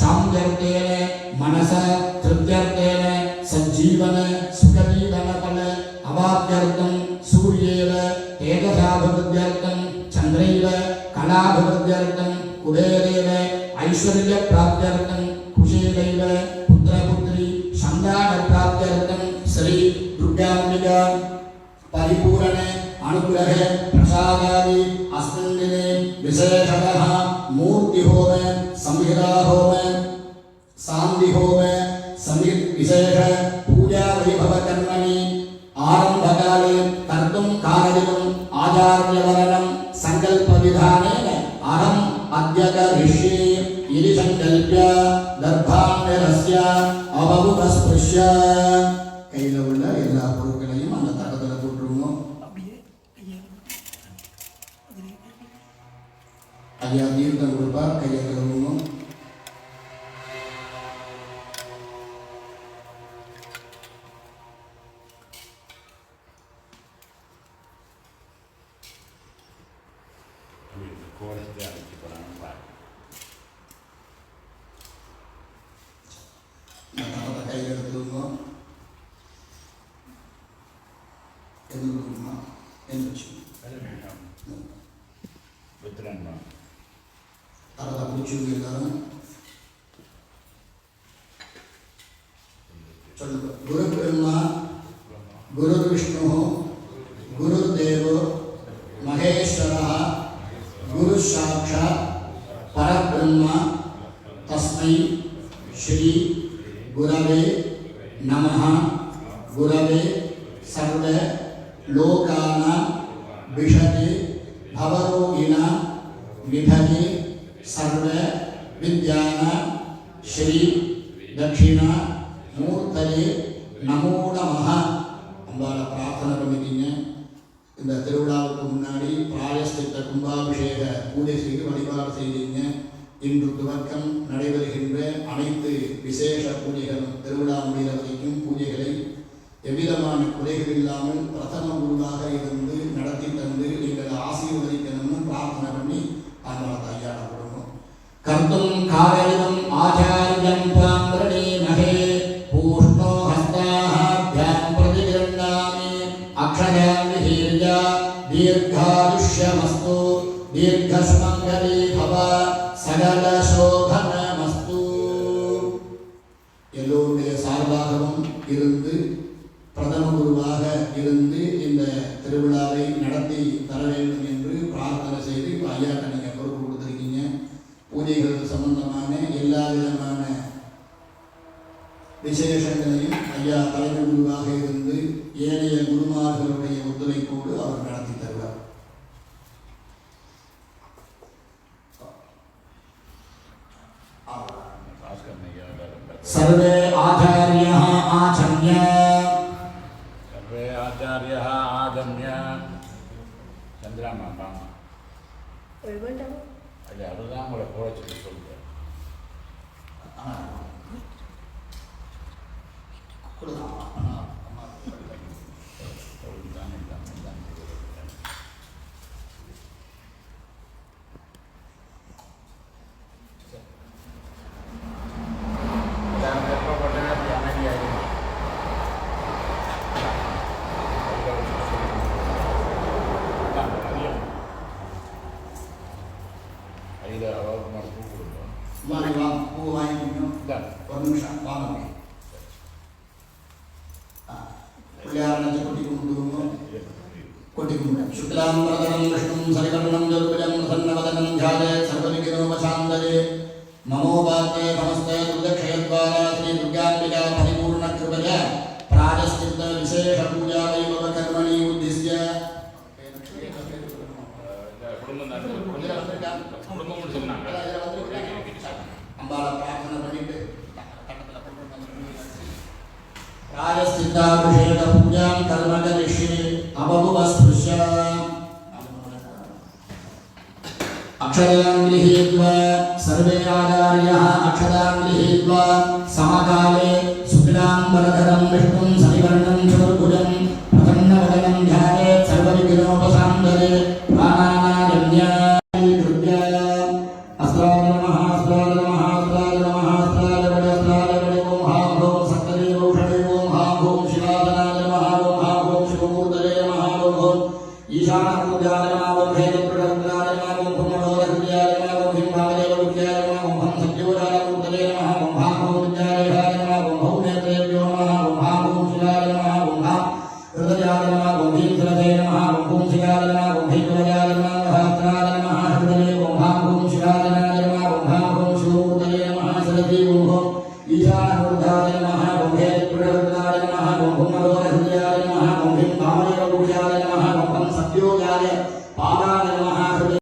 शान्त्यर्थेन मन कुबेरेण ऐश्वर्यप्राप्त्यर्थं कुशेलैव पुत्रपुत्री सन्तानप्राप्त्यर्थं श्री दुर्गाम्बिका परिपूर्ण अनुग्रह प्रसादादि अस्मिन् दिने विशेषतः मूर्तिहोम संहिता होम शान्ति होम समित विशेष पूजा वैभव कर्मणि आरंभकाले कर्तुं कारयितुम् आचार्यवरणं संकल्पविधानेन अहम् अद्य करिष्ये इति संकल्प्य दर्भान्यरस्य अवमुखस्पृश्य கையில உள்ள எல்லா பொருட்களையும் அந்த தட்டத்தில் போட்டுருவோம். ஐயா தீர்த்தம் கொடுப்பார், கையை கழுவுவோம். கையில் எடுத்துருவோம். எதுக்குமா எந்திரிச்சு தரத்தை பிடிச்சிங்க எல்லாரும் சொல்லுங்க. குரு பிரம்மா குரு விஷ்ணு குருதேவோ மகேஸ்வரः குரு சாட்சாத் பரபிரம்மா தஸ்மை ஸ்ரீ குரவே நமः. குரவே सर्व लोकानां विशते भवरोगिणां विभजे सर्व विद्यानां श्री दक्षिणा मूर्तये நமோ நமः. அம்பாளை பிரார்த்தனை பண்ணிட்டீங்க. இந்த திருவிழாவுக்கு முன்னாடி பிராயஷ்சித்த கும்பாபிஷேக பூஜை செய்து வழிபாடு செய்தீங்க. இன்று துவக்கம் நடைபெறுகின்ற அனைத்து விசேஷ பூஜைகளும் திருவிழா முடிகிற வரைக்கும் பூஜைகளை எவ்விதமான குறைகள் இல்லாமல் பிரதம குருவாக இருந்து நடத்தி தந்து நீங்கள் ஆசீர்வதிக்கணும்னு பிரார்த்தனை பண்ணி அம்பாளை கையாள கொடுக்கும். கர்த்தும் காரயிதம் ஆச்சாரியம் பாம்பிரணே மகே பூஷ்ணோ ஹஸ்தாஹ்யாம் பிரதிகிரண்டாமி அக்ஷயாம் விஹீர்யா தீர்காயுஷ்யமஸ்து தீர்கஸ்மங்கலி பவ சகல சோபனமஸ்து. எல்லோருடைய சார்பாகவும் இருந்து பிரதம குருவாக இருந்து இந்த திருவிழாவை நடத்தி தர வேண்டும் என்று பிரார்த்தனை செய்து இப்போ ஐயாட்ட நீங்கள் பொறுப்பு கொடுத்துருக்கீங்க. பூஜைகள் சம்பந்தமான எல்லா விதமான விசேஷங்களையும் ஐயா தலைமை குருவாக இருந்து ஏனைய குருமார்களுடைய ஒத்துழைப்போடு அவர் நடத்தி தருவார். सर्वे आचार्यः आचम्य आगम्य चंद्रामा अरे அதுதான் உங்களை போட சொல்லி சொல்லுங்கள். शुक्लांबरधरं विष्णुं सरिवर्णं जलुभुजं प्रसन्नवदनं ध्यायेत् सर्वविघ्नोपशान्तये. ममोपात्रे नमस्ते दुर्दक्षयद्वारा श्री दुर्गाम्बिका परिपूर्णकृपया प्रायश्चित्त विशेष पूजा वैभव कर्मणि उद्दिश्य अम्बाला प्रार्थना பண்ணிட்டு प्रायश्चित्ताभिषेक पूजां कर्म करिष्ये अवमुखस्पृश्य अक्षरान् गृहीत्वा सर्वे आचार्याः अक्षरान् गृहीत्वा समकाले शुक्लांबरधरं विष्णुं सरिवर्णं चतुर्भुजं